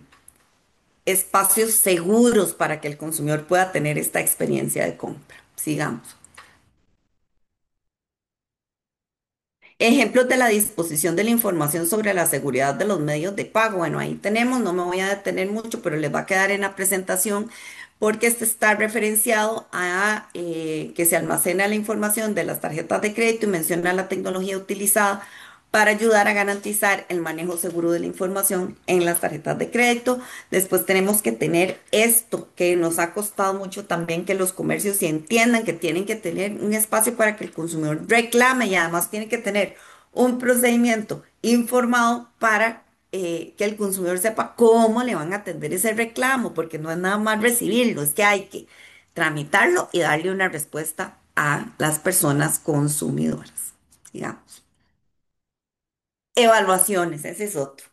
espacios seguros para que el consumidor pueda tener esta experiencia de compra. Sigamos. Ejemplos de la disposición de la información sobre la seguridad de los medios de pago. Bueno, ahí tenemos, no me voy a detener mucho, pero les va a quedar en la presentación porque este está referenciado a que se almacena la información de las tarjetas de crédito y menciona la tecnología utilizada para ayudar a garantizar el manejo seguro de la información en las tarjetas de crédito. Después tenemos que tener esto que nos ha costado mucho también que los comercios sí entiendan que tienen que tener un espacio para que el consumidor reclame y además tiene que tener un procedimiento informado para que el consumidor sepa cómo le van a atender ese reclamo, porque no es nada más recibirlo, es que hay que tramitarlo y darle una respuesta a las personas consumidoras. Digamos. Evaluaciones, ese es otro,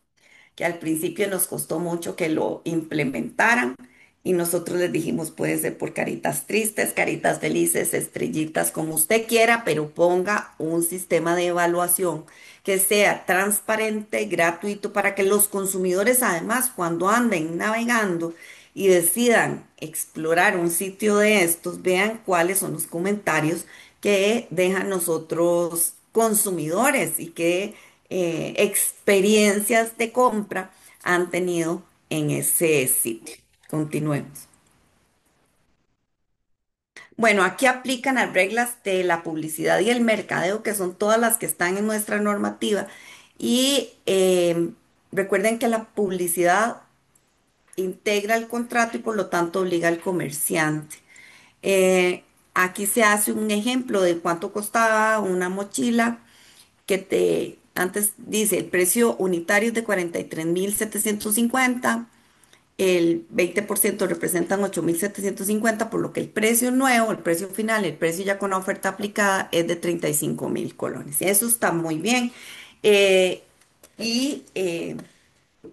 que al principio nos costó mucho que lo implementaran y nosotros les dijimos puede ser por caritas tristes, caritas felices, estrellitas, como usted quiera, pero ponga un sistema de evaluación que sea transparente, gratuito, para que los consumidores además cuando anden navegando y decidan explorar un sitio de estos, vean cuáles son los comentarios que dejan nosotros consumidores y qué experiencias de compra han tenido en ese sitio. Continuemos. Bueno, aquí aplican las reglas de la publicidad y el mercadeo, que son todas las que están en nuestra normativa. Y recuerden que la publicidad integra el contrato y por lo tanto obliga al comerciante. Aquí se hace un ejemplo de cuánto costaba una mochila que te, antes dice, el precio unitario es de 43.750, el 20% representan 8.750, por lo que el precio nuevo, el precio final, el precio ya con la oferta aplicada es de 35.000 colones. Eso está muy bien. Eh, y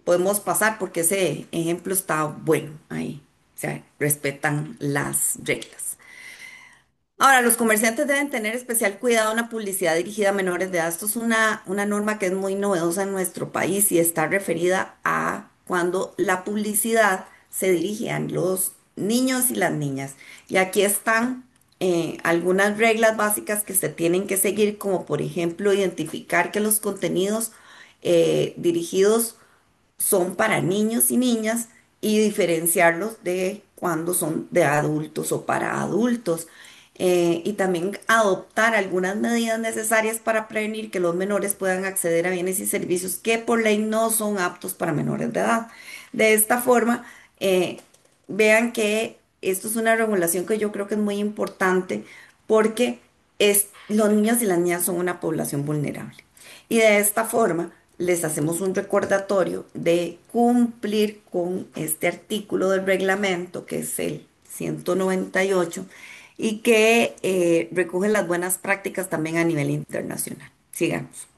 podemos pasar porque ese ejemplo está bueno ahí. O sea, respetan las reglas. Ahora, los comerciantes deben tener especial cuidado en la publicidad dirigida a menores de edad. Esto es una norma que es muy novedosa en nuestro país y está referida a cuando la publicidad se dirige a los niños y las niñas. Y aquí están algunas reglas básicas que se tienen que seguir, como por ejemplo identificar que los contenidos dirigidos son para niños y niñas y diferenciarlos de cuando son de adultos o para adultos. Y también adoptar algunas medidas necesarias para prevenir que los menores puedan acceder a bienes y servicios que por ley no son aptos para menores de edad. De esta forma, vean que esto es una regulación que yo creo que es muy importante porque los niños y las niñas son una población vulnerable. Y de esta forma les hacemos un recordatorio de cumplir con este artículo del reglamento, que es el 198, y que recoge las buenas prácticas también a nivel internacional. Sigamos.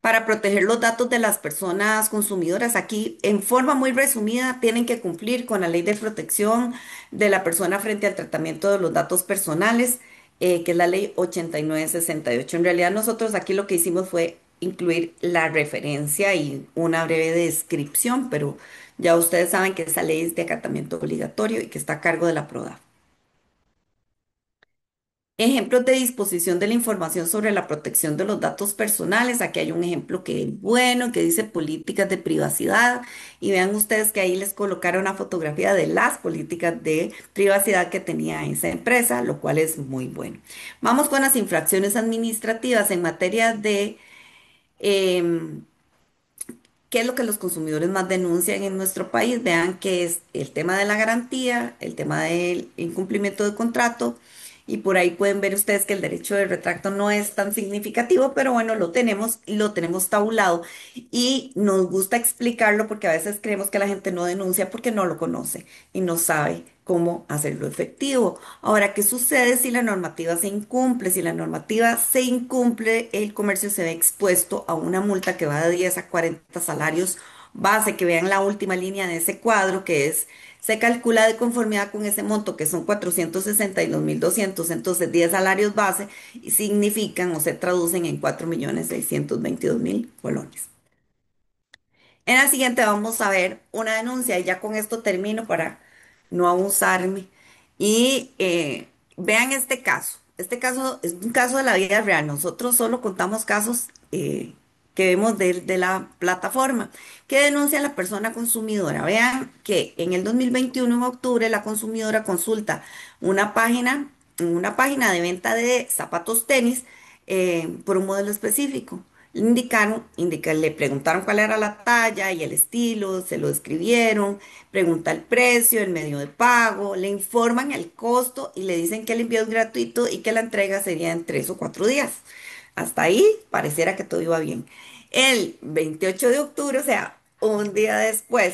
Para proteger los datos de las personas consumidoras, aquí en forma muy resumida tienen que cumplir con la ley de protección de la persona frente al tratamiento de los datos personales, que es la ley 8968. En realidad nosotros aquí lo que hicimos fue incluir la referencia y una breve descripción, pero ya ustedes saben que esa ley es de acatamiento obligatorio y que está a cargo de la PRODAF. Ejemplos de disposición de la información sobre la protección de los datos personales. Aquí hay un ejemplo que es bueno, que dice políticas de privacidad. Y vean ustedes que ahí les colocaron una fotografía de las políticas de privacidad que tenía esa empresa, lo cual es muy bueno. Vamos con las infracciones administrativas en materia de em, qué es lo que los consumidores más denuncian en nuestro país. Vean que es el tema de la garantía, el tema del incumplimiento de contrato y por ahí pueden ver ustedes que el derecho de retracto no es tan significativo, pero bueno, lo tenemos y lo tenemos tabulado y nos gusta explicarlo porque a veces creemos que la gente no denuncia porque no lo conoce y no sabe cómo hacerlo efectivo. Ahora, ¿qué sucede si la normativa se incumple? Si la normativa se incumple, el comercio se ve expuesto a una multa que va de 10 a 40 salarios base, que vean la última línea de ese cuadro, que es, se calcula de conformidad con ese monto, que son 462.200. Entonces 10 salarios base y significan o se traducen en 4.622.000 colones. En la siguiente vamos a ver una denuncia y ya con esto termino para no abusarme. Y vean este caso. Este caso es un caso de la vida real. Nosotros solo contamos casos que vemos de la plataforma que denuncia a la persona consumidora. Vean que en el 2021, en octubre, la consumidora consulta una página de venta de zapatos tenis por un modelo específico. Le preguntaron cuál era la talla y el estilo, se lo describieron, pregunta el precio, el medio de pago, le informan el costo y le dicen que el envío es gratuito y que la entrega sería en 3 o 4 días. Hasta ahí pareciera que todo iba bien. El 28 de octubre, o sea, un día después,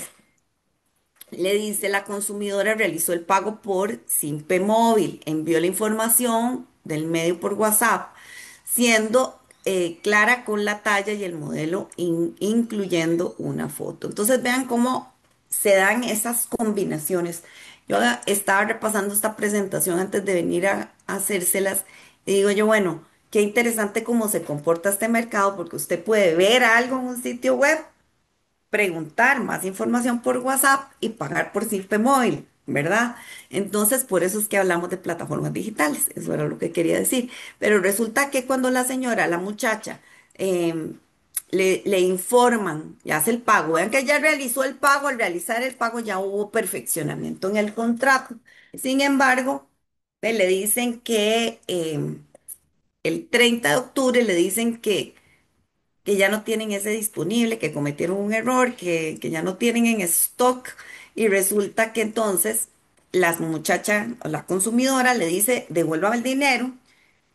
le dice la consumidora realizó el pago por Simpe Móvil, envió la información del medio por WhatsApp, siendo clara con la talla y el modelo, incluyendo una foto. Entonces vean cómo se dan esas combinaciones. Yo estaba repasando esta presentación antes de venir a hacérselas y digo yo, bueno, qué interesante cómo se comporta este mercado porque usted puede ver algo en un sitio web, preguntar más información por WhatsApp y pagar por Simpe Móvil, ¿verdad? Entonces, por eso es que hablamos de plataformas digitales, eso era lo que quería decir. Pero resulta que cuando la señora, la muchacha, le informan y hace el pago, vean que ya realizó el pago, al realizar el pago ya hubo perfeccionamiento en el contrato. Sin embargo, le dicen que el 30 de octubre le dicen que ya no tienen ese disponible, que cometieron un error, que ya no tienen en stock y resulta que entonces la muchacha o la consumidora le dice, devuélvame el dinero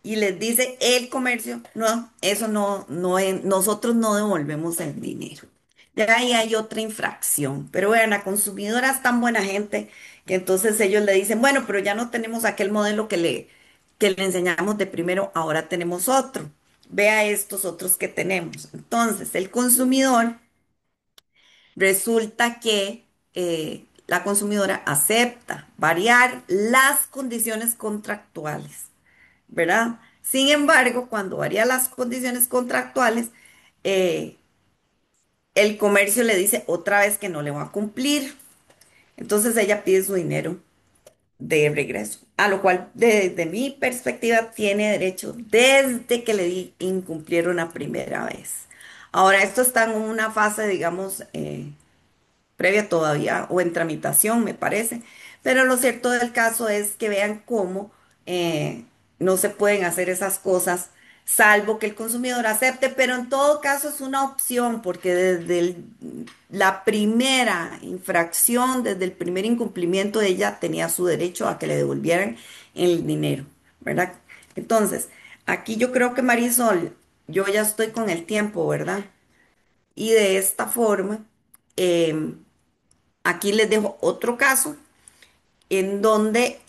y les dice el comercio, no, eso no es, nosotros no devolvemos el dinero. Ya ahí hay otra infracción, pero vean, la consumidora es tan buena gente que entonces ellos le dicen, bueno, pero ya no tenemos aquel modelo que le enseñamos de primero, ahora tenemos otro. Vea estos otros que tenemos. Entonces, el consumidor resulta que la consumidora acepta variar las condiciones contractuales, ¿verdad? Sin embargo, cuando varía las condiciones contractuales, eh, el comercio le dice otra vez que no le va a cumplir. Entonces ella pide su dinero de regreso, a lo cual desde mi perspectiva tiene derecho desde que incumplieron la primera vez. Ahora, esto está en una fase, digamos, previa todavía o en tramitación, me parece. Pero lo cierto del caso es que vean cómo no se pueden hacer esas cosas salvo que el consumidor acepte, pero en todo caso es una opción porque desde la primera infracción, desde el primer incumplimiento, ella tenía su derecho a que le devolvieran el dinero, ¿verdad? Entonces, aquí yo creo que Marisol, yo ya estoy con el tiempo, ¿verdad? Y de esta forma, em, aquí les dejo otro caso en donde,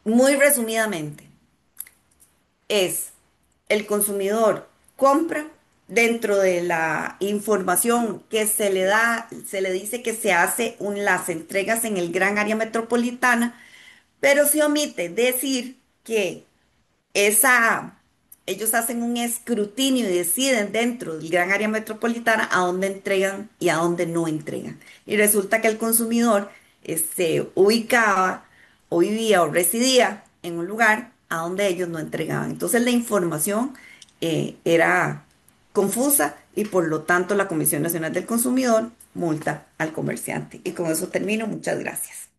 muy resumidamente, es el consumidor compra dentro de la información que se le da, se le dice que se hace las entregas en el gran área metropolitana, pero se omite decir que esa, ellos hacen un escrutinio y deciden dentro del gran área metropolitana a dónde entregan y a dónde no entregan. Y resulta que el consumidor se ubicaba o vivía o residía en un lugar a donde ellos no entregaban. Entonces la información era confusa y por lo tanto la Comisión Nacional del Consumidor multa al comerciante. Y con eso termino. Muchas gracias.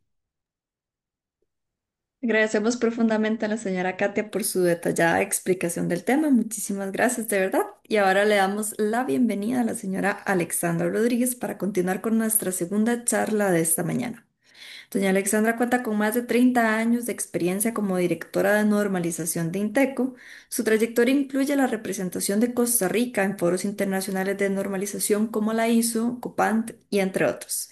Agradecemos profundamente a la señora Katia por su detallada explicación del tema. Muchísimas gracias, de verdad. Y ahora le damos la bienvenida a la señora Alexandra Rodríguez para continuar con nuestra segunda charla de esta mañana. Doña Alexandra cuenta con más de 30 años de experiencia como directora de normalización de INTECO. Su trayectoria incluye la representación de Costa Rica en foros internacionales de normalización como la ISO, COPANT y entre otros.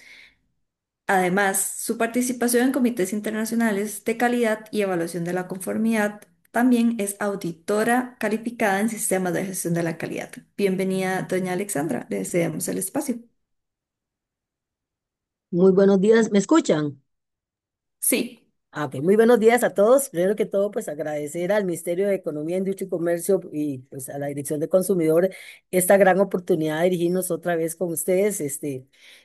Además, su participación en comités internacionales de calidad y evaluación de la conformidad también es auditora calificada en sistemas de gestión de la calidad. Bienvenida, doña Alexandra. Le cedemos el espacio. Muy buenos días, ¿me escuchan? Sí. Ok, muy buenos días a todos. Primero que todo, pues agradecer al Ministerio de Economía, Industria y Comercio y pues a la Dirección de Consumidor esta gran oportunidad de dirigirnos otra vez con ustedes.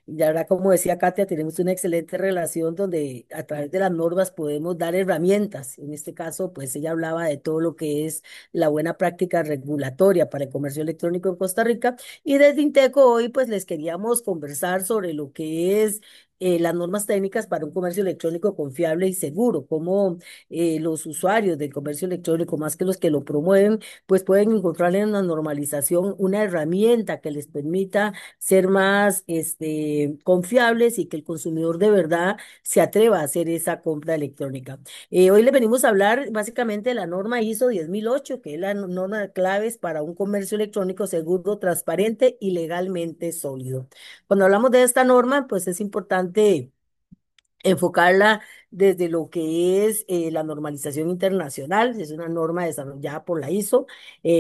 Ya verdad, como decía Katia, tenemos una excelente relación donde a través de las normas podemos dar herramientas. En este caso, pues ella hablaba de todo lo que es la buena práctica regulatoria para el comercio electrónico en Costa Rica. Y desde Inteco hoy, pues les queríamos conversar sobre lo que es las normas técnicas para un comercio electrónico confiable y seguro, cómo los usuarios del comercio electrónico, más que los que lo promueven, pues pueden encontrar en la normalización una herramienta que les permita ser más confiables y que el consumidor de verdad se atreva a hacer esa compra electrónica. Hoy le venimos a hablar básicamente de la norma ISO 10008, que es la norma de claves para un comercio electrónico seguro, transparente y legalmente sólido. Cuando hablamos de esta norma, pues es importante enfocarla desde lo que es la normalización internacional, es una norma desarrollada por la ISO,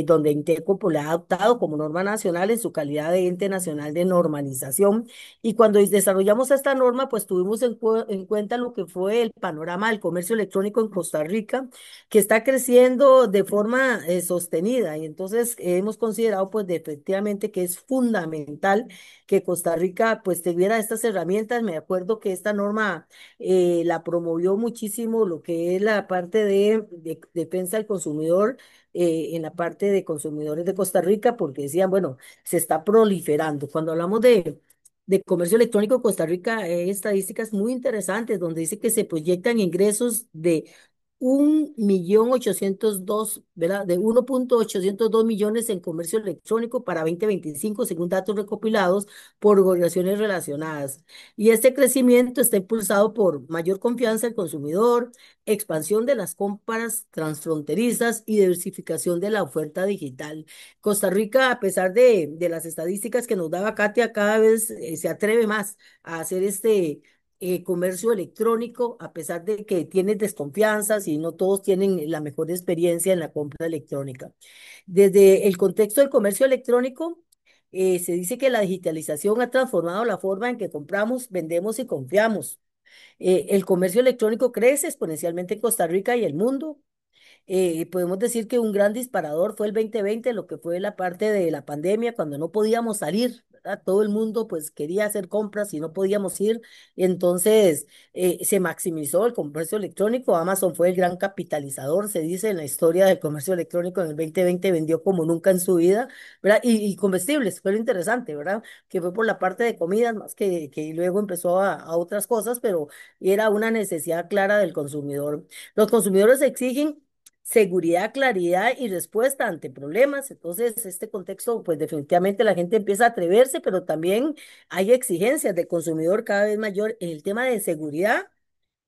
donde Inteco pues, la ha adoptado como norma nacional en su calidad de ente nacional de normalización. Y cuando desarrollamos esta norma, pues tuvimos en cuenta lo que fue el panorama del comercio electrónico en Costa Rica, que está creciendo de forma sostenida. Y entonces hemos considerado pues efectivamente que es fundamental que Costa Rica pues tuviera estas herramientas. Me acuerdo que esta norma la promovió muchísimo lo que es la parte de defensa del consumidor en la parte de consumidores de Costa Rica, porque decían, bueno, se está proliferando. Cuando hablamos de comercio electrónico en Costa Rica, hay estadísticas muy interesantes donde dice que se proyectan ingresos de 1.802.000, ¿verdad? De 1.802 millones en comercio electrónico para 2025 según datos recopilados por organizaciones relacionadas. Y este crecimiento está impulsado por mayor confianza del consumidor, expansión de las compras transfronterizas y diversificación de la oferta digital. Costa Rica, a pesar de las estadísticas que nos daba Katia, cada vez se atreve más a hacer comercio electrónico, a pesar de que tiene desconfianzas y no todos tienen la mejor experiencia en la compra electrónica. Desde el contexto del comercio electrónico, se dice que la digitalización ha transformado la forma en que compramos, vendemos y confiamos. El comercio electrónico crece exponencialmente en Costa Rica y el mundo. Podemos decir que un gran disparador fue el 2020, lo que fue la parte de la pandemia, cuando no podíamos salir, ¿verdad? Todo el mundo pues quería hacer compras y no podíamos ir. Entonces se maximizó el comercio electrónico. Amazon fue el gran capitalizador, se dice en la historia del comercio electrónico. En el 2020 vendió como nunca en su vida, ¿verdad? Y comestibles, fue lo interesante, ¿verdad? Que fue por la parte de comidas, más que luego empezó a otras cosas, pero era una necesidad clara del consumidor. Los consumidores exigen seguridad, claridad y respuesta ante problemas. Entonces, este contexto, pues definitivamente la gente empieza a atreverse, pero también hay exigencias del consumidor cada vez mayor en el tema de seguridad.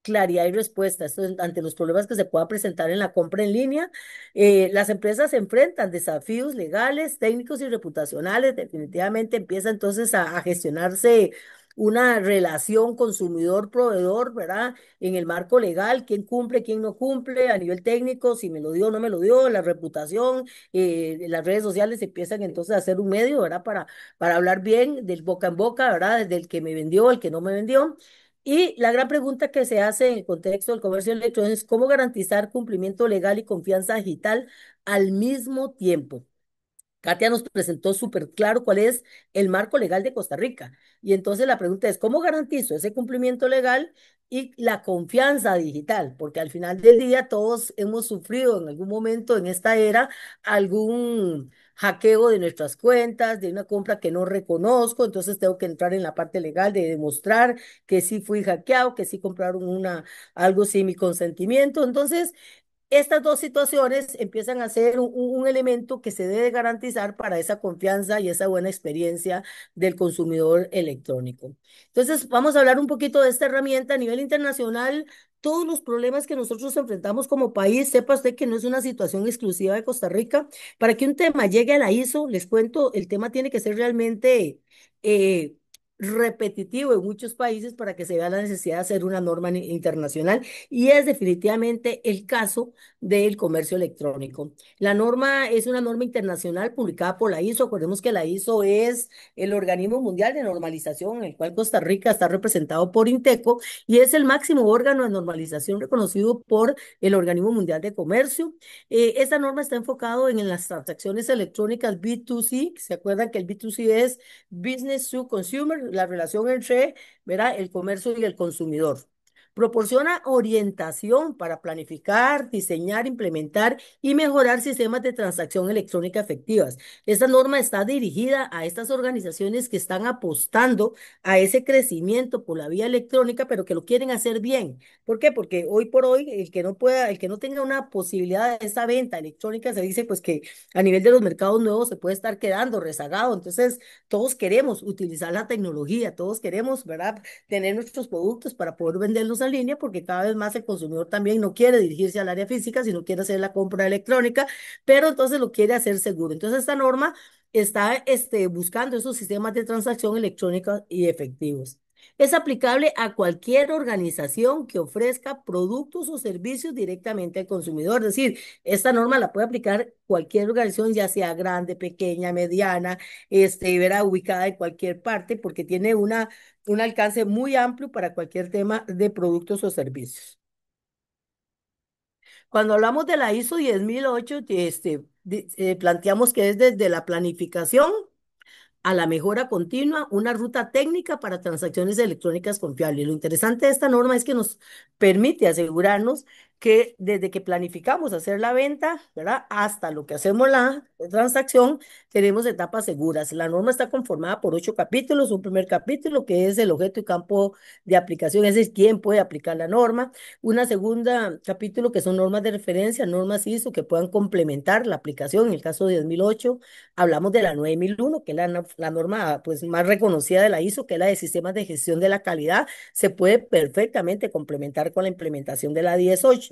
Claridad y respuesta. Esto es ante los problemas que se puedan presentar en la compra en línea. Las empresas se enfrentan desafíos legales, técnicos y reputacionales. Definitivamente empieza entonces a gestionarse una relación consumidor-proveedor, ¿verdad? En el marco legal, quién cumple, quién no cumple, a nivel técnico, si me lo dio o no me lo dio, la reputación, las redes sociales empiezan entonces a hacer un medio, ¿verdad? Para hablar bien del boca en boca, ¿verdad? Del que me vendió, el que no me vendió. Y la gran pregunta que se hace en el contexto del comercio electrónico es cómo garantizar cumplimiento legal y confianza digital al mismo tiempo. Katia nos presentó súper claro cuál es el marco legal de Costa Rica. Y entonces la pregunta es, ¿cómo garantizo ese cumplimiento legal y la confianza digital? Porque al final del día todos hemos sufrido en algún momento en esta era algún hackeo de nuestras cuentas, de una compra que no reconozco, entonces tengo que entrar en la parte legal de demostrar que sí fui hackeado, que sí compraron algo sin mi consentimiento. Entonces, Estas dos situaciones empiezan a ser un elemento que se debe garantizar para esa confianza y esa buena experiencia del consumidor electrónico. Entonces, vamos a hablar un poquito de esta herramienta a nivel internacional. Todos los problemas que nosotros enfrentamos como país, sepa usted que no es una situación exclusiva de Costa Rica. Para que un tema llegue a la ISO, les cuento, el tema tiene que ser realmente eh, repetitivo en muchos países para que se vea la necesidad de hacer una norma internacional y es definitivamente el caso del comercio electrónico. La norma es una norma internacional publicada por la ISO. Acordemos que la ISO es el organismo mundial de normalización en el cual Costa Rica está representado por INTECO y es el máximo órgano de normalización reconocido por el organismo mundial de comercio. Esta norma está enfocado en las transacciones electrónicas B2C. ¿Se acuerdan que el B2C es Business to Consumer, la relación entre, ¿verdad?, el comercio y el consumidor? Proporciona orientación para planificar, diseñar, implementar y mejorar sistemas de transacción electrónica efectivas. Esta norma está dirigida a estas organizaciones que están apostando a ese crecimiento por la vía electrónica, pero que lo quieren hacer bien. ¿Por qué? Porque hoy por hoy el que no pueda, el que no tenga una posibilidad de esa venta electrónica se dice pues que a nivel de los mercados nuevos se puede estar quedando rezagado. Entonces, todos queremos utilizar la tecnología, todos queremos, ¿verdad?, tener nuestros productos para poder venderlos en línea, porque cada vez más el consumidor también no quiere dirigirse al área física, sino quiere hacer la compra electrónica, pero entonces lo quiere hacer seguro. Entonces, esta norma está buscando esos sistemas de transacción electrónica y efectivos. Es aplicable a cualquier organización que ofrezca productos o servicios directamente al consumidor. Es decir, esta norma la puede aplicar cualquier organización, ya sea grande, pequeña, mediana, verá, ubicada en cualquier parte, porque tiene un alcance muy amplio para cualquier tema de productos o servicios. Cuando hablamos de la ISO 10008, planteamos que es desde la planificación a la mejora continua, una ruta técnica para transacciones electrónicas confiables. Lo interesante de esta norma es que nos permite asegurarnos que desde que planificamos hacer la venta, ¿verdad?, hasta lo que hacemos la transacción, tenemos etapas seguras. La norma está conformada por 8 capítulos. Un primer capítulo que es el objeto y campo de aplicación, es decir, quién puede aplicar la norma. Una segunda capítulo que son normas de referencia, normas ISO que puedan complementar la aplicación. En el caso de 2008 hablamos de la 9001, que es la norma pues, más reconocida de la ISO, que es la de sistemas de gestión de la calidad. Se puede perfectamente complementar con la implementación de la 2008.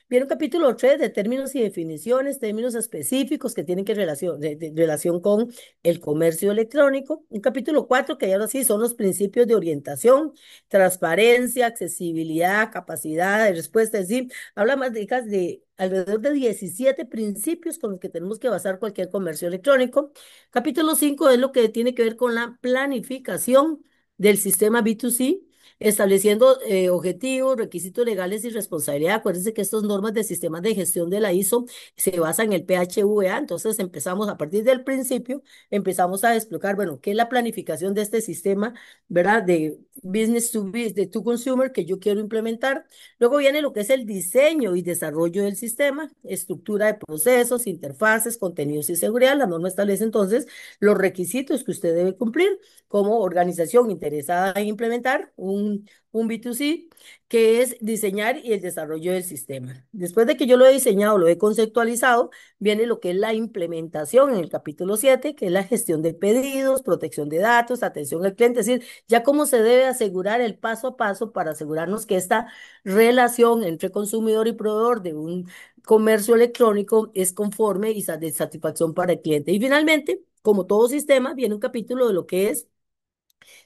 Viene un capítulo 3 de términos y definiciones, términos específicos que tienen que relación, de relación con el comercio electrónico. Un capítulo 4 que ahora sí son los principios de orientación, transparencia, accesibilidad, capacidad de respuesta. Es decir, habla más de alrededor de 17 principios con los que tenemos que basar cualquier comercio electrónico. Capítulo 5 es lo que tiene que ver con la planificación del sistema B2C, estableciendo objetivos, requisitos legales y responsabilidad. Acuérdense que estas normas de sistemas de gestión de la ISO se basan en el PHVA, entonces empezamos a partir del principio, empezamos a explicar, bueno, qué es la planificación de este sistema, ¿verdad? De business to business, de to consumer que yo quiero implementar. Luego viene lo que es el diseño y desarrollo del sistema, estructura de procesos, interfaces, contenidos y seguridad. La norma establece entonces los requisitos que usted debe cumplir como organización interesada en implementar un B2C, que es diseñar y el desarrollo del sistema. Después de que yo lo he diseñado, lo he conceptualizado, viene lo que es la implementación en el capítulo 7, que es la gestión de pedidos, protección de datos, atención al cliente, es decir, ya cómo se debe asegurar el paso a paso para asegurarnos que esta relación entre consumidor y proveedor de un comercio electrónico es conforme y de satisfacción para el cliente. Y finalmente, como todo sistema, viene un capítulo de lo que es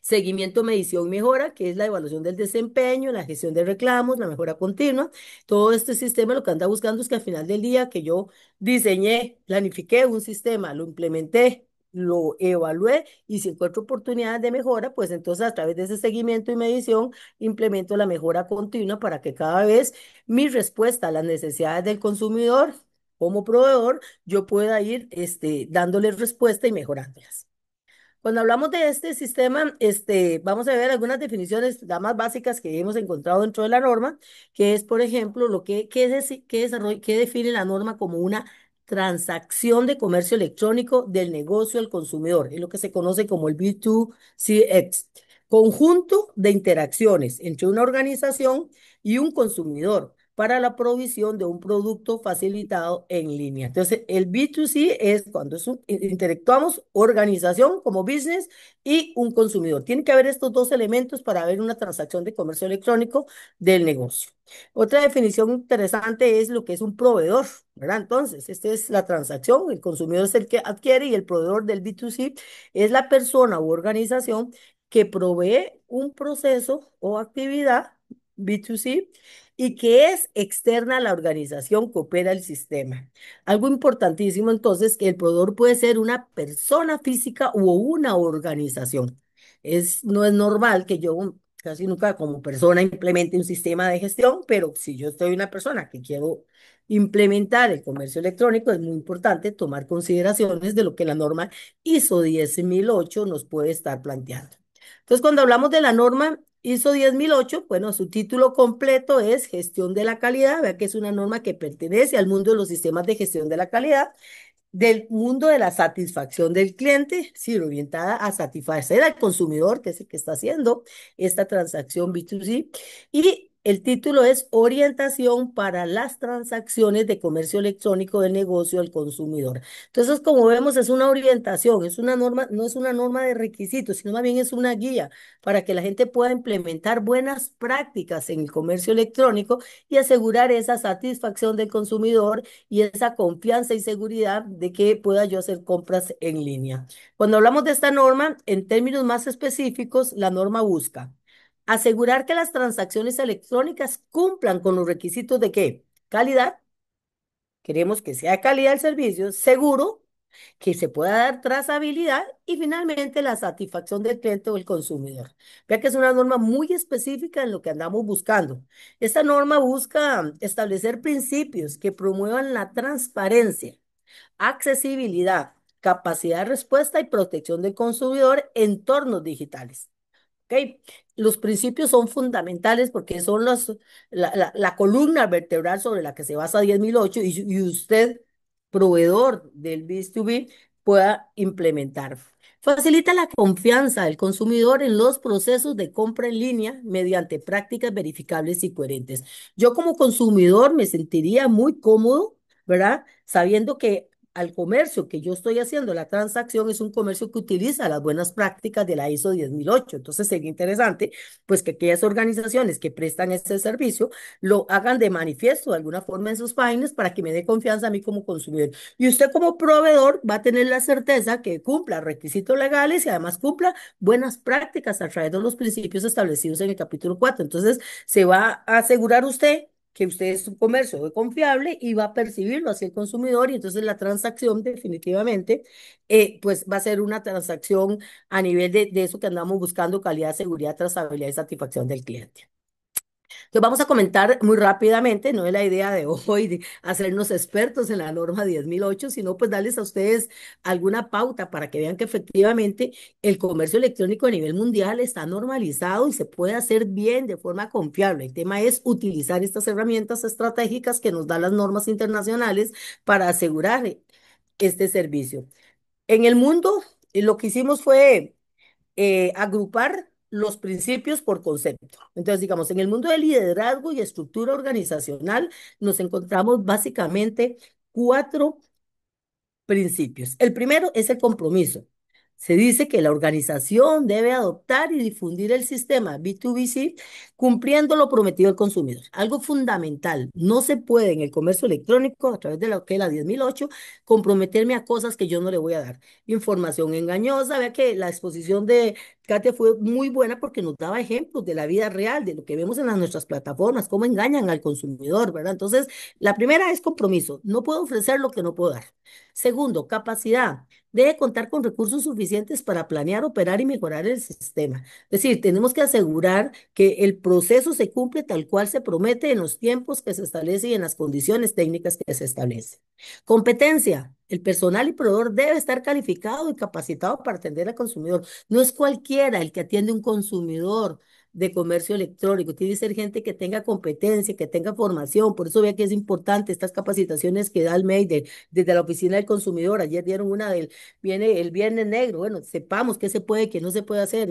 seguimiento, medición, mejora, que es la evaluación del desempeño, la gestión de reclamos, la mejora continua. Todo este sistema lo que anda buscando es que al final del día que yo diseñé, planifiqué un sistema, lo implementé, lo evalué y si encuentro oportunidades de mejora, pues entonces a través de ese seguimiento y medición implemento la mejora continua para que cada vez mi respuesta a las necesidades del consumidor como proveedor, yo pueda ir dándole respuesta y mejorándolas. Cuando hablamos de este sistema, vamos a ver algunas definiciones, las más básicas que hemos encontrado dentro de la norma, que es, por ejemplo, qué define la norma como una transacción de comercio electrónico del negocio al consumidor, es lo que se conoce como el B2CX, conjunto de interacciones entre una organización y un consumidor para la provisión de un producto facilitado en línea. Entonces, el B2C es cuando interactuamos organización como business y un consumidor. Tiene que haber estos dos elementos para ver una transacción de comercio electrónico del negocio. Otra definición interesante es lo que es un proveedor, ¿verdad? Entonces, esta es la transacción, el consumidor es el que adquiere y el proveedor del B2C es la persona u organización que provee un proceso o actividad B2C y que es externa a la organización que opera el sistema. Algo importantísimo entonces que el proveedor puede ser una persona física o una organización. No es normal que yo casi nunca como persona implemente un sistema de gestión, pero si yo soy una persona que quiero implementar el comercio electrónico, es muy importante tomar consideraciones de lo que la norma ISO 10008 nos puede estar planteando. Entonces, cuando hablamos de la norma ISO 10008, bueno, su título completo es Gestión de la Calidad, vea que es una norma que pertenece al mundo de los sistemas de gestión de la calidad del mundo de la satisfacción del cliente, sí, orientada a satisfacer al consumidor, que es el que está haciendo esta transacción B2C. Y el título es Orientación para las transacciones de comercio electrónico del negocio al consumidor. Entonces, como vemos, es una orientación, es una norma, no es una norma de requisitos, sino más bien es una guía para que la gente pueda implementar buenas prácticas en el comercio electrónico y asegurar esa satisfacción del consumidor y esa confianza y seguridad de que pueda yo hacer compras en línea. Cuando hablamos de esta norma, en términos más específicos, la norma busca asegurar que las transacciones electrónicas cumplan con los requisitos de qué? Calidad, queremos que sea calidad el servicio, seguro, que se pueda dar trazabilidad y finalmente la satisfacción del cliente o el consumidor. Vea que es una norma muy específica en lo que andamos buscando. Esta norma busca establecer principios que promuevan la transparencia, accesibilidad, capacidad de respuesta y protección del consumidor en entornos digitales. ¿Ok? Los principios son fundamentales porque son la columna vertebral sobre la que se basa 10.008 y usted, proveedor del B2B, pueda implementar. Facilita la confianza del consumidor en los procesos de compra en línea mediante prácticas verificables y coherentes. Yo como consumidor me sentiría muy cómodo, ¿verdad? Sabiendo que al comercio que yo estoy haciendo, la transacción es un comercio que utiliza las buenas prácticas de la ISO 10008. Entonces sería interesante, pues, que aquellas organizaciones que prestan este servicio lo hagan de manifiesto de alguna forma en sus páginas para que me dé confianza a mí como consumidor. Y usted como proveedor va a tener la certeza que cumpla requisitos legales y además cumpla buenas prácticas a través de los principios establecidos en el capítulo 4. Entonces, se va a asegurar usted que usted es un comercio confiable y va a percibirlo hacia el consumidor y entonces la transacción definitivamente pues va a ser una transacción a nivel de eso que andamos buscando, calidad, seguridad, trazabilidad y satisfacción del cliente. Entonces vamos a comentar muy rápidamente, no es la idea de hoy de hacernos expertos en la norma 10.008, sino pues darles a ustedes alguna pauta para que vean que efectivamente el comercio electrónico a nivel mundial está normalizado y se puede hacer bien de forma confiable. El tema es utilizar estas herramientas estratégicas que nos dan las normas internacionales para asegurar este servicio. En el mundo, lo que hicimos fue agrupar los principios por concepto. Entonces, digamos, en el mundo del liderazgo y estructura organizacional nos encontramos básicamente cuatro principios. El primero es el compromiso. Se dice que la organización debe adoptar y difundir el sistema B2B cumpliendo lo prometido al consumidor. Algo fundamental. No se puede en el comercio electrónico, a través de lo que es la 10.008, comprometerme a cosas que yo no le voy a dar. Información engañosa. Vea que la exposición de Katia fue muy buena porque nos daba ejemplos de la vida real, de lo que vemos en nuestras plataformas, cómo engañan al consumidor, ¿verdad? Entonces, la primera es compromiso. No puedo ofrecer lo que no puedo dar. Segundo, capacidad. Debe contar con recursos suficientes para planear, operar y mejorar el sistema. Es decir, tenemos que asegurar que el proceso se cumple tal cual se promete en los tiempos que se establece y en las condiciones técnicas que se establecen. Competencia. El personal y proveedor debe estar calificado y capacitado para atender al consumidor. No es cualquiera el que atiende a un consumidor. de comercio electrónico. Tiene que ser gente que tenga competencia, que tenga formación. Por eso vea que es importante estas capacitaciones que da el MEI desde la Oficina del Consumidor. Ayer dieron una viene el Viernes Negro. Bueno, sepamos qué se puede, qué no se puede hacer.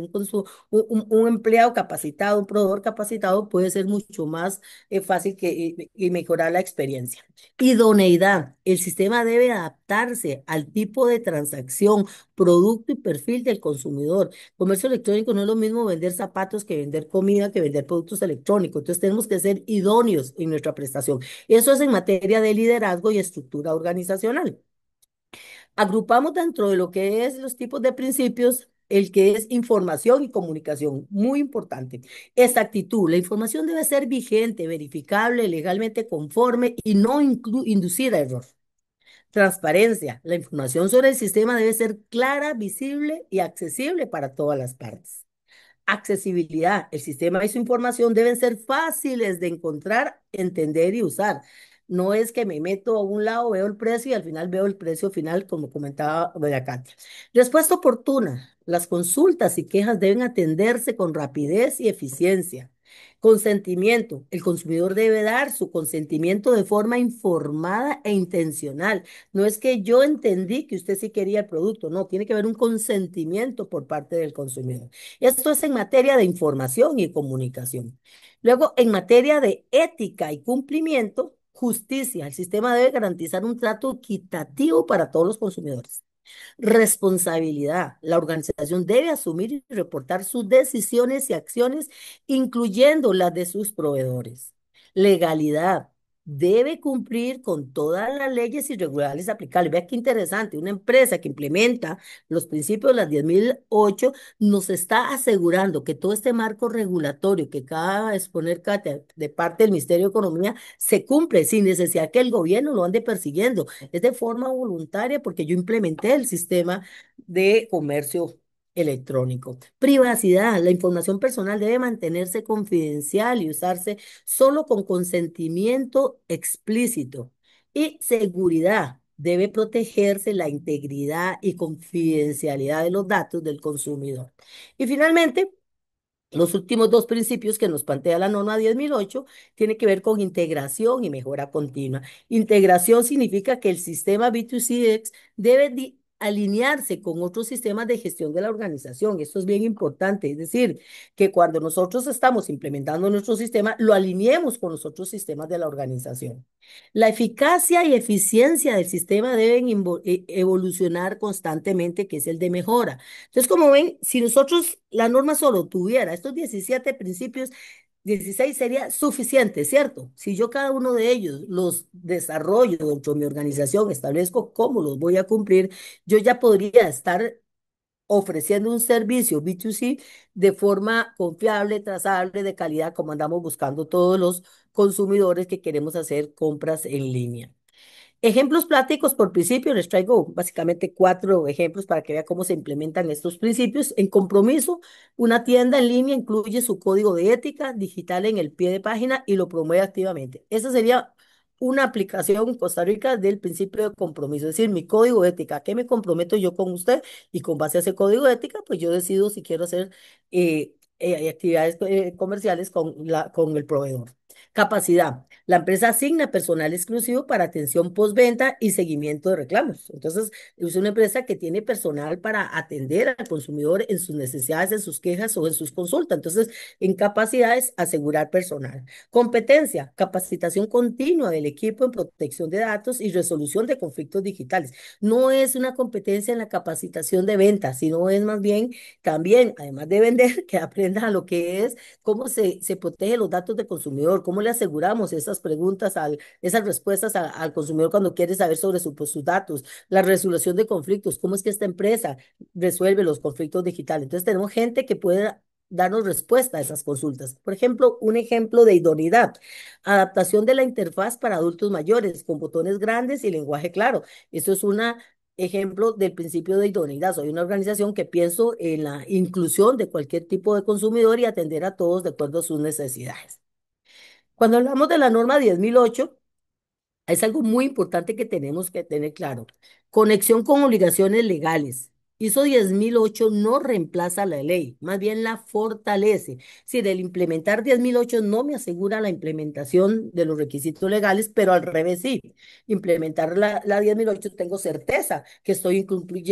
Un empleado capacitado, un proveedor capacitado puede ser mucho más fácil y mejorar la experiencia. Idoneidad. El sistema debe adaptarse al tipo de transacción, producto y perfil del consumidor. Comercio electrónico no es lo mismo vender zapatos que vender comida, que vender productos electrónicos. Entonces tenemos que ser idóneos en nuestra prestación. Eso es en materia de liderazgo y estructura organizacional. Agrupamos dentro de lo que es los tipos de principios el que es información y comunicación, muy importante. Exactitud, la información debe ser vigente, verificable, legalmente conforme y no inducir a error. Transparencia, la información sobre el sistema debe ser clara, visible y accesible para todas las partes. Accesibilidad. El sistema y su información deben ser fáciles de encontrar, entender y usar. No es que me meto a un lado, veo el precio y al final veo el precio final, como comentaba doña Katia. Respuesta oportuna. Las consultas y quejas deben atenderse con rapidez y eficiencia. Consentimiento. El consumidor debe dar su consentimiento de forma informada e intencional. No es que yo entendí que usted sí quería el producto, no, tiene que haber un consentimiento por parte del consumidor. Esto es en materia de información y comunicación. Luego, en materia de ética y cumplimiento, justicia. El sistema debe garantizar un trato equitativo para todos los consumidores. Responsabilidad. La organización debe asumir y reportar sus decisiones y acciones, incluyendo las de sus proveedores. Legalidad. Debe cumplir con todas las leyes y regulaciones aplicables. Vea qué interesante. Una empresa que implementa los principios de las 10.008 nos está asegurando que todo este marco regulatorio que acaba de exponer Katia de parte del Ministerio de Economía se cumple sin necesidad que el gobierno lo ande persiguiendo. Es de forma voluntaria porque yo implementé el sistema de comercio electrónico. Privacidad. La información personal debe mantenerse confidencial y usarse solo con consentimiento explícito. Y seguridad. Debe protegerse la integridad y confidencialidad de los datos del consumidor. Y finalmente, los últimos dos principios que nos plantea la norma 10.008 tiene que ver con integración y mejora continua. Integración significa que el sistema B2CX debe alinearse con otros sistemas de gestión de la organización. Esto es bien importante, es decir, que cuando nosotros estamos implementando nuestro sistema, lo alineemos con los otros sistemas de la organización. La eficacia y eficiencia del sistema deben evolucionar constantemente, que es el de mejora. Entonces, como ven, si nosotros la norma solo tuviera estos 17 principios, 16 sería suficiente, ¿cierto? Si yo cada uno de ellos los desarrollo dentro de mi organización, establezco cómo los voy a cumplir, yo ya podría estar ofreciendo un servicio B2C de forma confiable, trazable, de calidad, como andamos buscando todos los consumidores que queremos hacer compras en línea. Ejemplos prácticos por principio, les traigo básicamente cuatro ejemplos para que vea cómo se implementan estos principios. En compromiso, una tienda en línea incluye su código de ética digital en el pie de página y lo promueve activamente. Esa sería una aplicación en Costa Rica del principio de compromiso, es decir, mi código de ética, ¿a qué me comprometo yo con usted? Y con base a ese código de ética, pues yo decido si quiero hacer actividades comerciales con el proveedor. Capacidad. La empresa asigna personal exclusivo para atención postventa y seguimiento de reclamos. Entonces, es una empresa que tiene personal para atender al consumidor en sus necesidades, en sus quejas o en sus consultas. Entonces, en capacidades, asegurar personal. Competencia, capacitación continua del equipo en protección de datos y resolución de conflictos digitales. No es una competencia en la capacitación de ventas, sino es más bien también, además de vender, que aprendan a lo que es cómo se protege los datos del consumidor, cómo le aseguramos esas preguntas, esas respuestas al consumidor cuando quiere saber sobre sus datos, la resolución de conflictos, cómo es que esta empresa resuelve los conflictos digitales. Entonces tenemos gente que puede darnos respuesta a esas consultas. Por ejemplo, un ejemplo de idoneidad, adaptación de la interfaz para adultos mayores con botones grandes y lenguaje claro. Esto es una ejemplo del principio de idoneidad. Soy una organización que pienso en la inclusión de cualquier tipo de consumidor y atender a todos de acuerdo a sus necesidades. Cuando hablamos de la norma 10.008, es algo muy importante que tenemos que tener claro. Conexión con obligaciones legales. ISO 10008 no reemplaza la ley, más bien la fortalece. Si el implementar 10008 no me asegura la implementación de los requisitos legales, pero al revés sí. Implementar la 10008 tengo certeza que estoy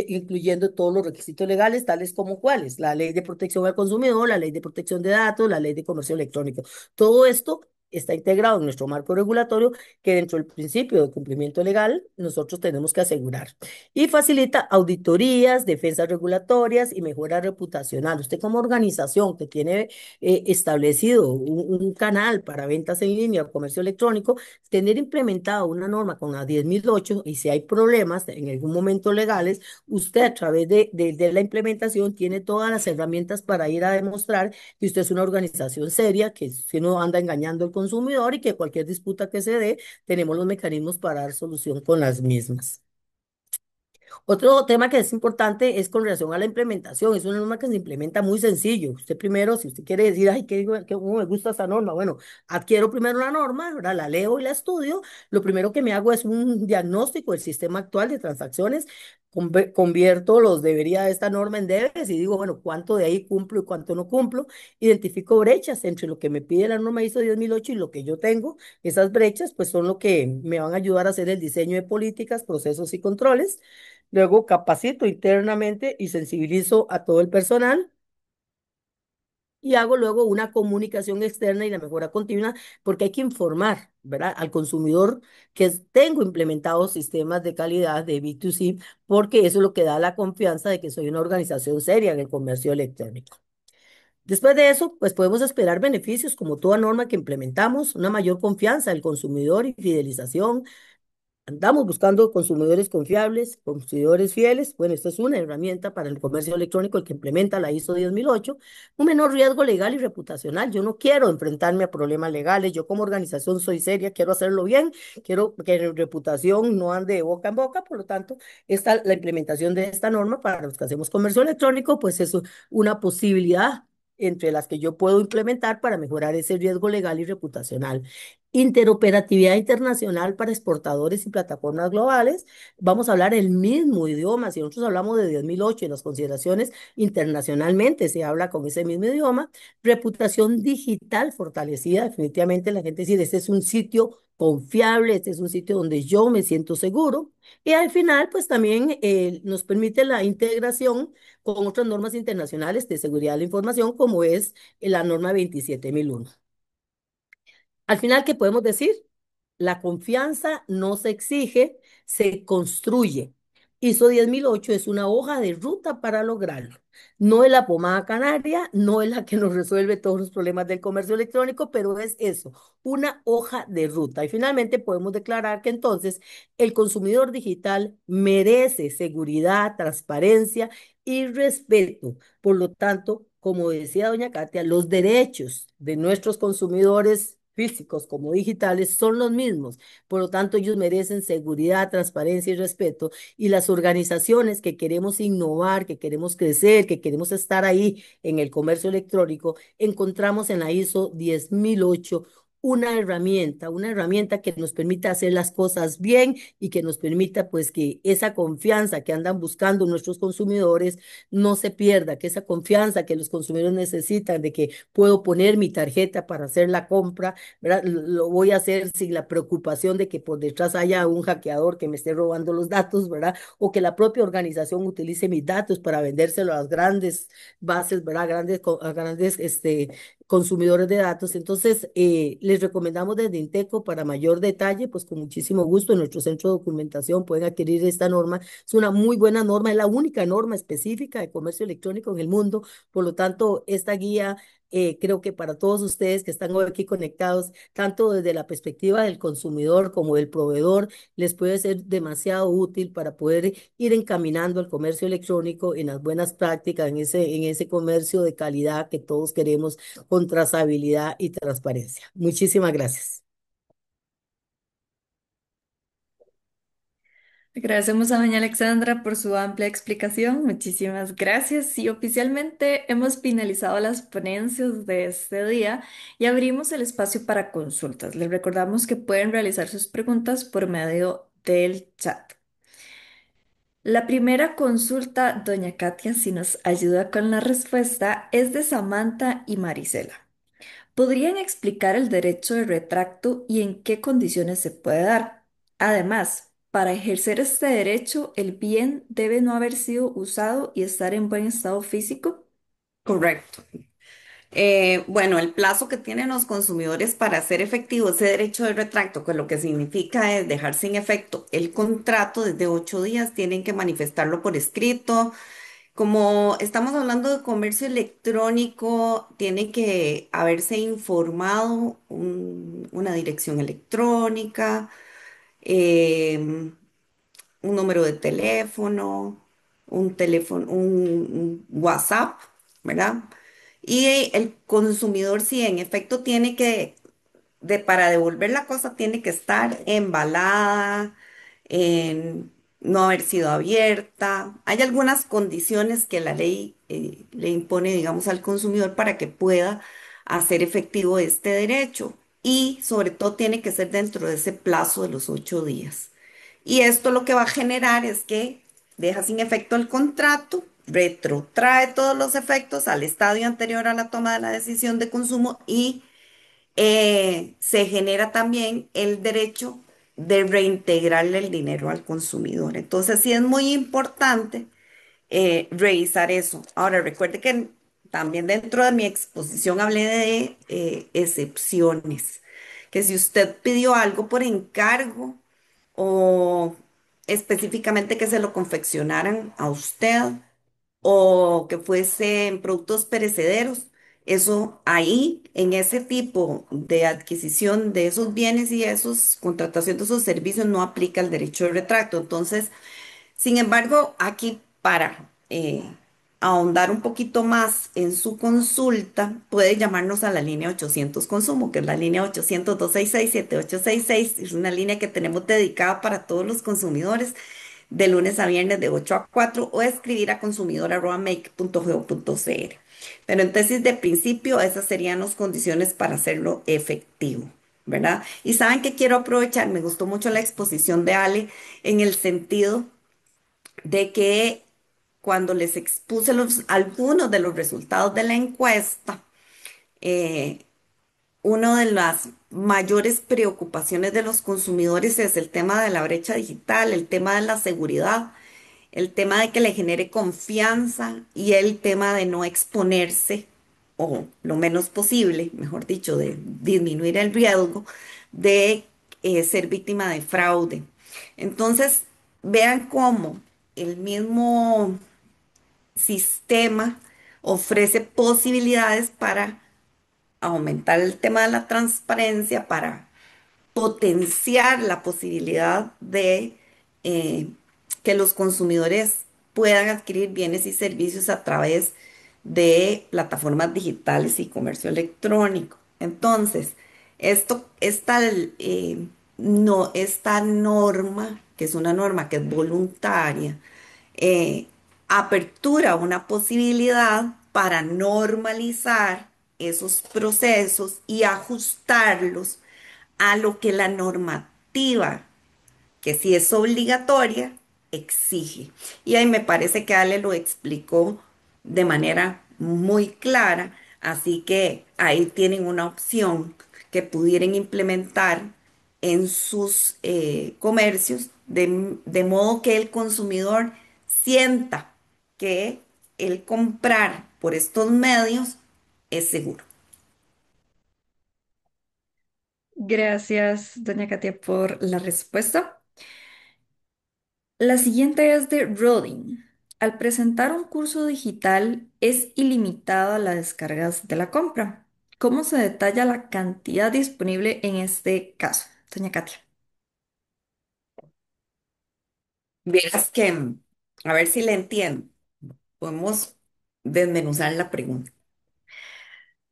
incluyendo todos los requisitos legales, tales como cuáles, la ley de protección al consumidor, la ley de protección de datos, la ley de comercio electrónico. Todo esto está integrado en nuestro marco regulatorio que dentro del principio de cumplimiento legal nosotros tenemos que asegurar y facilita auditorías, defensas regulatorias y mejora reputacional. Usted como organización que tiene establecido un canal para ventas en línea o comercio electrónico, tener implementado una norma con la 10.008 y si hay problemas en algún momento legales, usted a través de la implementación tiene todas las herramientas para ir a demostrar que usted es una organización seria, que si no anda engañando al consumidor y que cualquier disputa que se dé, tenemos los mecanismos para dar solución con las mismas. Otro tema que es importante es con relación a la implementación. Es una norma que se implementa muy sencillo. Usted primero, si usted quiere decir, ay, cómo me gusta esta norma, bueno, adquiero primero la norma, ¿verdad? La leo y la estudio. Lo primero que me hago es un diagnóstico del sistema actual de transacciones. Convierto los debería de esta norma en debes y digo, bueno, cuánto de ahí cumplo y cuánto no cumplo. Identifico brechas entre lo que me pide la norma ISO 10008 y lo que yo tengo. Esas brechas, pues, son lo que me van a ayudar a hacer el diseño de políticas, procesos y controles. Luego capacito internamente y sensibilizo a todo el personal y hago luego una comunicación externa y la mejora continua porque hay que informar, ¿verdad? Al consumidor que tengo implementados sistemas de calidad de B2C porque eso es lo que da la confianza de que soy una organización seria en el comercio electrónico. Después de eso, pues podemos esperar beneficios como toda norma que implementamos, una mayor confianza del consumidor y fidelización. Andamos buscando consumidores confiables, consumidores fieles. Bueno, esta es una herramienta para el comercio electrónico, el que implementa la ISO 10008. Un menor riesgo legal y reputacional. Yo no quiero enfrentarme a problemas legales. Yo como organización soy seria, quiero hacerlo bien, quiero que mi reputación no ande de boca en boca. Por lo tanto, la implementación de esta norma para los que hacemos comercio electrónico, pues es una posibilidad entre las que yo puedo implementar para mejorar ese riesgo legal y reputacional. Interoperatividad internacional para exportadores y plataformas globales. Vamos a hablar el mismo idioma. Si nosotros hablamos de 10.008 y las consideraciones internacionalmente se habla con ese mismo idioma. Reputación digital fortalecida. Definitivamente la gente dice, este es un sitio confiable, este es un sitio donde yo me siento seguro. Y al final, pues también nos permite la integración con otras normas internacionales de seguridad de la información, como es la norma 27001. Al final, ¿qué podemos decir? La confianza no se exige, se construye. ISO 10008 es una hoja de ruta para lograrlo. No es la pomada canaria, no es la que nos resuelve todos los problemas del comercio electrónico, pero es eso, una hoja de ruta. Y finalmente podemos declarar que entonces el consumidor digital merece seguridad, transparencia y respeto. Por lo tanto, como decía doña Katia, los derechos de nuestros consumidores físicos como digitales son los mismos. Por lo tanto, ellos merecen seguridad, transparencia y respeto. Y las organizaciones que queremos innovar, que queremos crecer, que queremos estar ahí en el comercio electrónico, encontramos en la ISO 10008 una herramienta que nos permita hacer las cosas bien y que nos permita pues que esa confianza que andan buscando nuestros consumidores no se pierda, que esa confianza que los consumidores necesitan de que puedo poner mi tarjeta para hacer la compra, ¿verdad? Lo voy a hacer sin la preocupación de que por detrás haya un hackeador que me esté robando los datos, ¿verdad? O que la propia organización utilice mis datos para vendérselo a las grandes bases, ¿verdad? A grandes consumidores de datos. Entonces, les recomendamos desde Inteco para mayor detalle, pues con muchísimo gusto en nuestro centro de documentación pueden adquirir esta norma. Es una muy buena norma, es la única norma específica de comercio electrónico en el mundo. Por lo tanto, esta guía creo que para todos ustedes que están hoy aquí conectados, tanto desde la perspectiva del consumidor como del proveedor, les puede ser demasiado útil para poder ir encaminando el comercio electrónico en las buenas prácticas, en ese comercio de calidad que todos queremos con trazabilidad y transparencia. Muchísimas gracias. Agradecemos a doña Alexandra por su amplia explicación. Muchísimas gracias. Y oficialmente hemos finalizado las ponencias de este día y abrimos el espacio para consultas. Les recordamos que pueden realizar sus preguntas por medio del chat. La primera consulta, doña Katia, si nos ayuda con la respuesta, es de Samantha y Marisela. ¿Podrían explicar el derecho de retracto y en qué condiciones se puede dar? Además, para ejercer este derecho, el bien debe no haber sido usado y estar en buen estado físico. Correcto. Bueno, el plazo que tienen los consumidores para hacer efectivo ese derecho de retracto, que lo que significa es dejar sin efecto el contrato desde 8 días, tienen que manifestarlo por escrito. Como estamos hablando de comercio electrónico, tiene que haberse informado una dirección electrónica, em, un número de teléfono, un WhatsApp, ¿verdad? Y el consumidor, sí, en efecto, tiene que para devolver la cosa tiene que estar embalada, en no haber sido abierta. Hay algunas condiciones que la ley le impone, digamos, al consumidor para que pueda hacer efectivo este derecho. Y sobre todo tiene que ser dentro de ese plazo de los 8 días. Y esto lo que va a generar es que deja sin efecto el contrato, retrotrae todos los efectos al estadio anterior a la toma de la decisión de consumo y se genera también el derecho de reintegrarle el dinero al consumidor. Entonces, sí es muy importante revisar eso. Ahora, recuerde que también dentro de mi exposición hablé de excepciones, que si usted pidió algo por encargo o específicamente que se lo confeccionaran a usted, o que fuesen productos perecederos. Eso ahí, en ese tipo de adquisición de esos bienes y esos, contratación de esos servicios, no aplica el derecho de retracto. Entonces, sin embargo, aquí para ahondar un poquito más en su consulta, puede llamarnos a la línea 800 Consumo, que es la línea 800-266-7866. Es una línea que tenemos dedicada para todos los consumidores de lunes a viernes de 8 a 4 o escribir a consumidor@make.go.cr. Pero entonces, de principio, esas serían las condiciones para hacerlo efectivo, ¿verdad? Y saben que quiero aprovechar, me gustó mucho la exposición de Ale en el sentido de que cuando les expuse algunos de los resultados de la encuesta, eh, una de las mayores preocupaciones de los consumidores es el tema de la brecha digital, el tema de la seguridad, el tema de que le genere confianza y el tema de no exponerse, o lo menos posible, mejor dicho, de disminuir el riesgo de ser víctima de fraude. Entonces, vean cómo el mismo sistema ofrece posibilidades para aumentar el tema de la transparencia, para potenciar la posibilidad de que los consumidores puedan adquirir bienes y servicios a través de plataformas digitales y comercio electrónico. Entonces, no, esta norma, que es una norma que es voluntaria, eh, apertura una posibilidad para normalizar esos procesos y ajustarlos a lo que la normativa, que si es obligatoria, exige. Y ahí me parece que Ale lo explicó de manera muy clara, así que ahí tienen una opción que pudieran implementar en sus comercios, de modo que el consumidor sienta que el comprar por estos medios es seguro. Gracias, doña Katia, por la respuesta. La siguiente es de Rodin. Al presentar un curso digital, es ilimitada la descargas de la compra. ¿Cómo se detalla la cantidad disponible en este caso, doña Katia? Verás que, a ver si le entiendo, podemos desmenuzar la pregunta.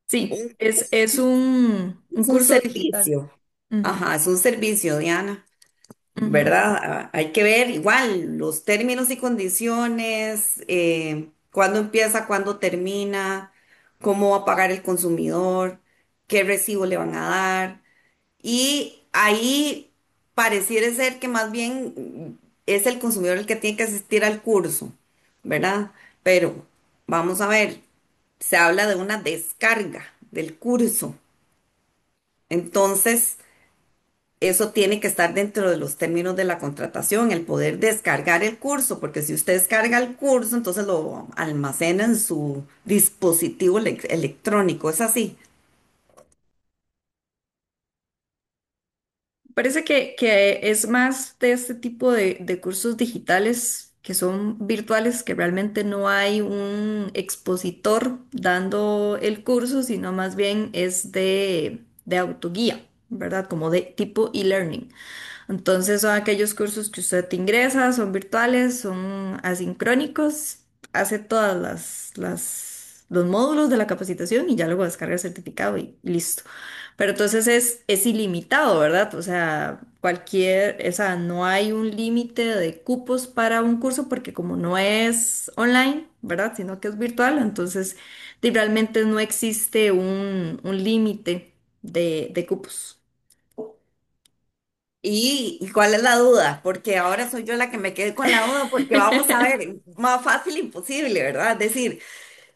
Sí, Un es un Es un curso digital. servicio. Ujú, Ajá, es un servicio, Diana, ujú. ¿verdad? Hay que ver igual los términos y condiciones, cuándo empieza, cuándo termina, cómo va a pagar el consumidor, qué recibo le van a dar. Y ahí pareciera ser que más bien es el consumidor el que tiene que asistir al curso, ¿verdad? Pero vamos a ver, se habla de una descarga del curso. Entonces, eso tiene que estar dentro de los términos de la contratación, el poder descargar el curso, porque si usted descarga el curso, entonces lo almacena en su dispositivo electrónico, es así. Parece que es más de este tipo de cursos digitales que son virtuales, que realmente no hay un expositor dando el curso, sino más bien es de autoguía, ¿verdad? Como de tipo e-learning. Entonces son aquellos cursos que usted ingresa, son virtuales, son asincrónicos, hace todas los módulos de la capacitación y ya luego descarga el certificado y listo. Pero entonces es ilimitado, ¿verdad? O sea, o sea, no hay un límite de cupos para un curso porque como no es online, ¿verdad? Sino que es virtual, entonces realmente no existe un límite de cupos. ¿Y cuál es la duda? Porque ahora soy yo la que me quedé con la duda, porque vamos a ver, más fácil imposible, ¿verdad? Es decir,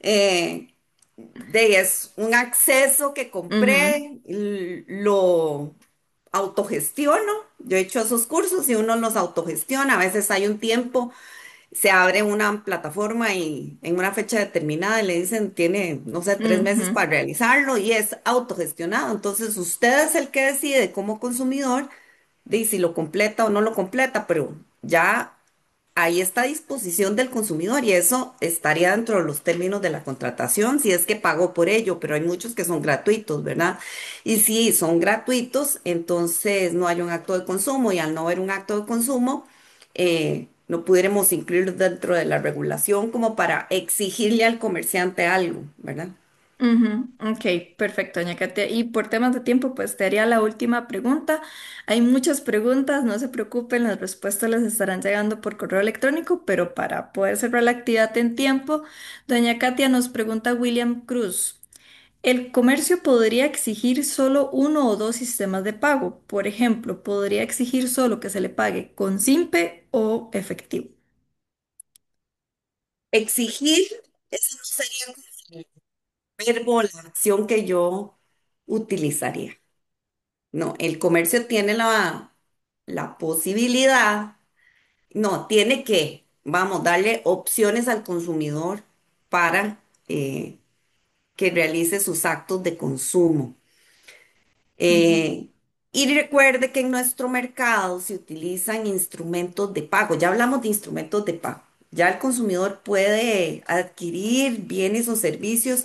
eh, es un acceso que Ujú, compré, lo autogestiono. Yo he hecho esos cursos y uno los autogestiona. A veces hay un tiempo, se abre una plataforma y en una fecha determinada le dicen, tiene, no sé, 3 meses ujú. para realizarlo y es autogestionado. Entonces, usted es el que decide como consumidor de si lo completa o no lo completa, pero ya ahí está a disposición del consumidor y eso estaría dentro de los términos de la contratación si es que pagó por ello, pero hay muchos que son gratuitos, ¿verdad? Y si son gratuitos, entonces no hay un acto de consumo y al no haber un acto de consumo, no pudiéramos incluirlos dentro de la regulación como para exigirle al comerciante algo, ¿verdad? Ujú, ok, perfecto, doña Katia. Y por temas de tiempo, pues te haría la última pregunta. Hay muchas preguntas, no se preocupen, las respuestas les estarán llegando por correo electrónico, pero para poder cerrar la actividad en tiempo, doña Katia nos pregunta William Cruz. ¿El comercio podría exigir solo uno o dos sistemas de pago? Por ejemplo, ¿podría exigir solo que se le pague con SIMPE o efectivo? Exigir, ese no sería como el verbo, la acción que yo utilizaría. No, el comercio tiene la posibilidad, no, tiene que, vamos, darle opciones al consumidor para que realice sus actos de consumo. Ujú, Eh, y recuerde que en nuestro mercado se utilizan instrumentos de pago. Ya hablamos de instrumentos de pago. Ya el consumidor puede adquirir bienes o servicios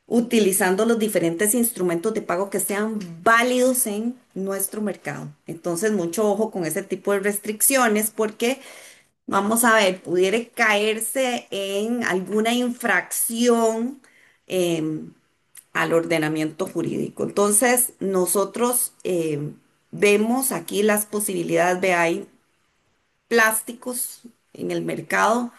utilizando los diferentes instrumentos de pago que sean válidos en nuestro mercado. Entonces, mucho ojo con ese tipo de restricciones porque, vamos a ver, pudiera caerse en alguna infracción em, al ordenamiento jurídico. Entonces, nosotros vemos aquí las posibilidades de hay plásticos en el mercado.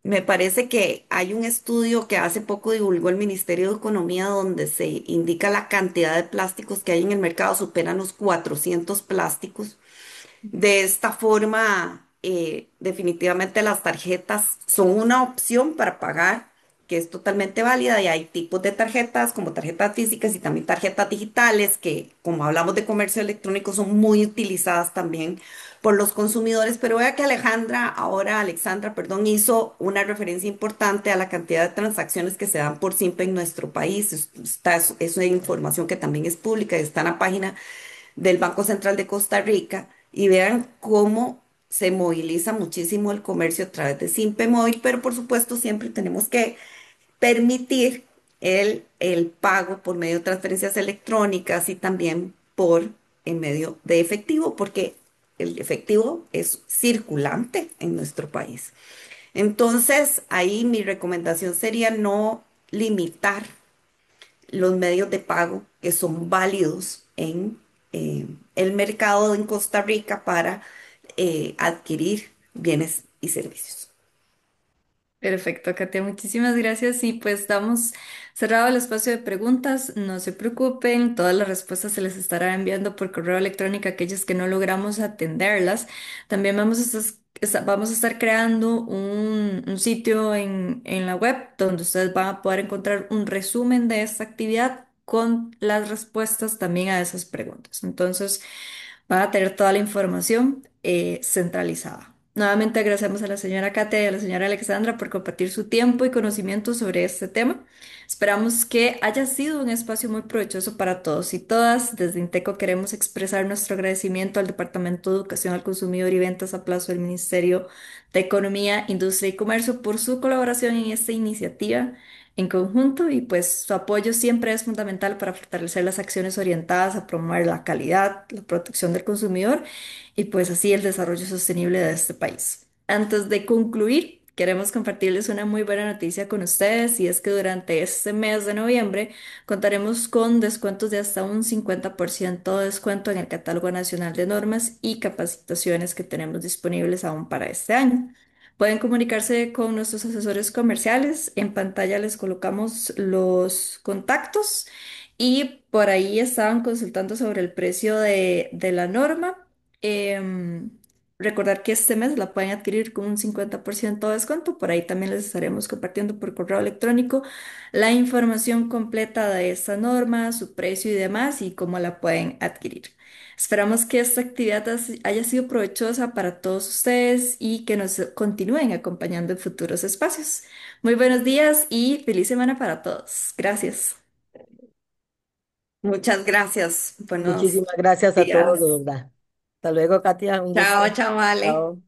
Me parece que hay un estudio que hace poco divulgó el Ministerio de Economía donde se indica la cantidad de plásticos que hay en el mercado, superan los 400 plásticos. De esta forma, definitivamente las tarjetas son una opción para pagar, que es totalmente válida y hay tipos de tarjetas como tarjetas físicas y también tarjetas digitales que, como hablamos de comercio electrónico, son muy utilizadas también por los consumidores. Pero vea que Alexandra, perdón, hizo una referencia importante a la cantidad de transacciones que se dan por SIMPE en nuestro país. Es una información que también es pública y está en la página del Banco Central de Costa Rica y vean cómo se moviliza muchísimo el comercio a través de Simpe Móvil, pero por supuesto siempre tenemos que permitir el pago por medio de transferencias electrónicas y también por en medio de efectivo, porque el efectivo es circulante en nuestro país. Entonces, ahí mi recomendación sería no limitar los medios de pago que son válidos en el mercado en Costa Rica para adquirir bienes y servicios. Perfecto, Katia, muchísimas gracias. Y pues damos cerrado el espacio de preguntas. No se preocupen, todas las respuestas se les estará enviando por correo electrónico a aquellos que no logramos atenderlas. También vamos a estar creando un sitio en la web donde ustedes van a poder encontrar un resumen de esta actividad con las respuestas también a esas preguntas. Entonces, van a tener toda la información centralizada. Nuevamente agradecemos a la señora Katia y a la señora Alexandra por compartir su tiempo y conocimiento sobre este tema. Esperamos que haya sido un espacio muy provechoso para todos y todas. Desde Inteco queremos expresar nuestro agradecimiento al Departamento de Educación al Consumidor y Ventas a plazo del Ministerio de Economía, Industria y Comercio por su colaboración en esta iniciativa en conjunto y pues su apoyo siempre es fundamental para fortalecer las acciones orientadas a promover la calidad, la protección del consumidor y pues así el desarrollo sostenible de este país. Antes de concluir, queremos compartirles una muy buena noticia con ustedes y es que durante este mes de noviembre contaremos con descuentos de hasta un 50% de descuento en el catálogo nacional de normas y capacitaciones que tenemos disponibles aún para este año. Pueden comunicarse con nuestros asesores comerciales. En pantalla les colocamos los contactos y por ahí estaban consultando sobre el precio de la norma. Em, Recordar que este mes la pueden adquirir con un 50% de descuento. Por ahí también les estaremos compartiendo por correo electrónico la información completa de esta norma, su precio y demás y cómo la pueden adquirir. Esperamos que esta actividad haya sido provechosa para todos ustedes y que nos continúen acompañando en futuros espacios. Muy buenos días y feliz semana para todos. Gracias. Muchas gracias. Buenos Muchísimas gracias a todos, de días. verdad. Hasta luego, Katia, un Chao, gusto. chao, vale. Chao.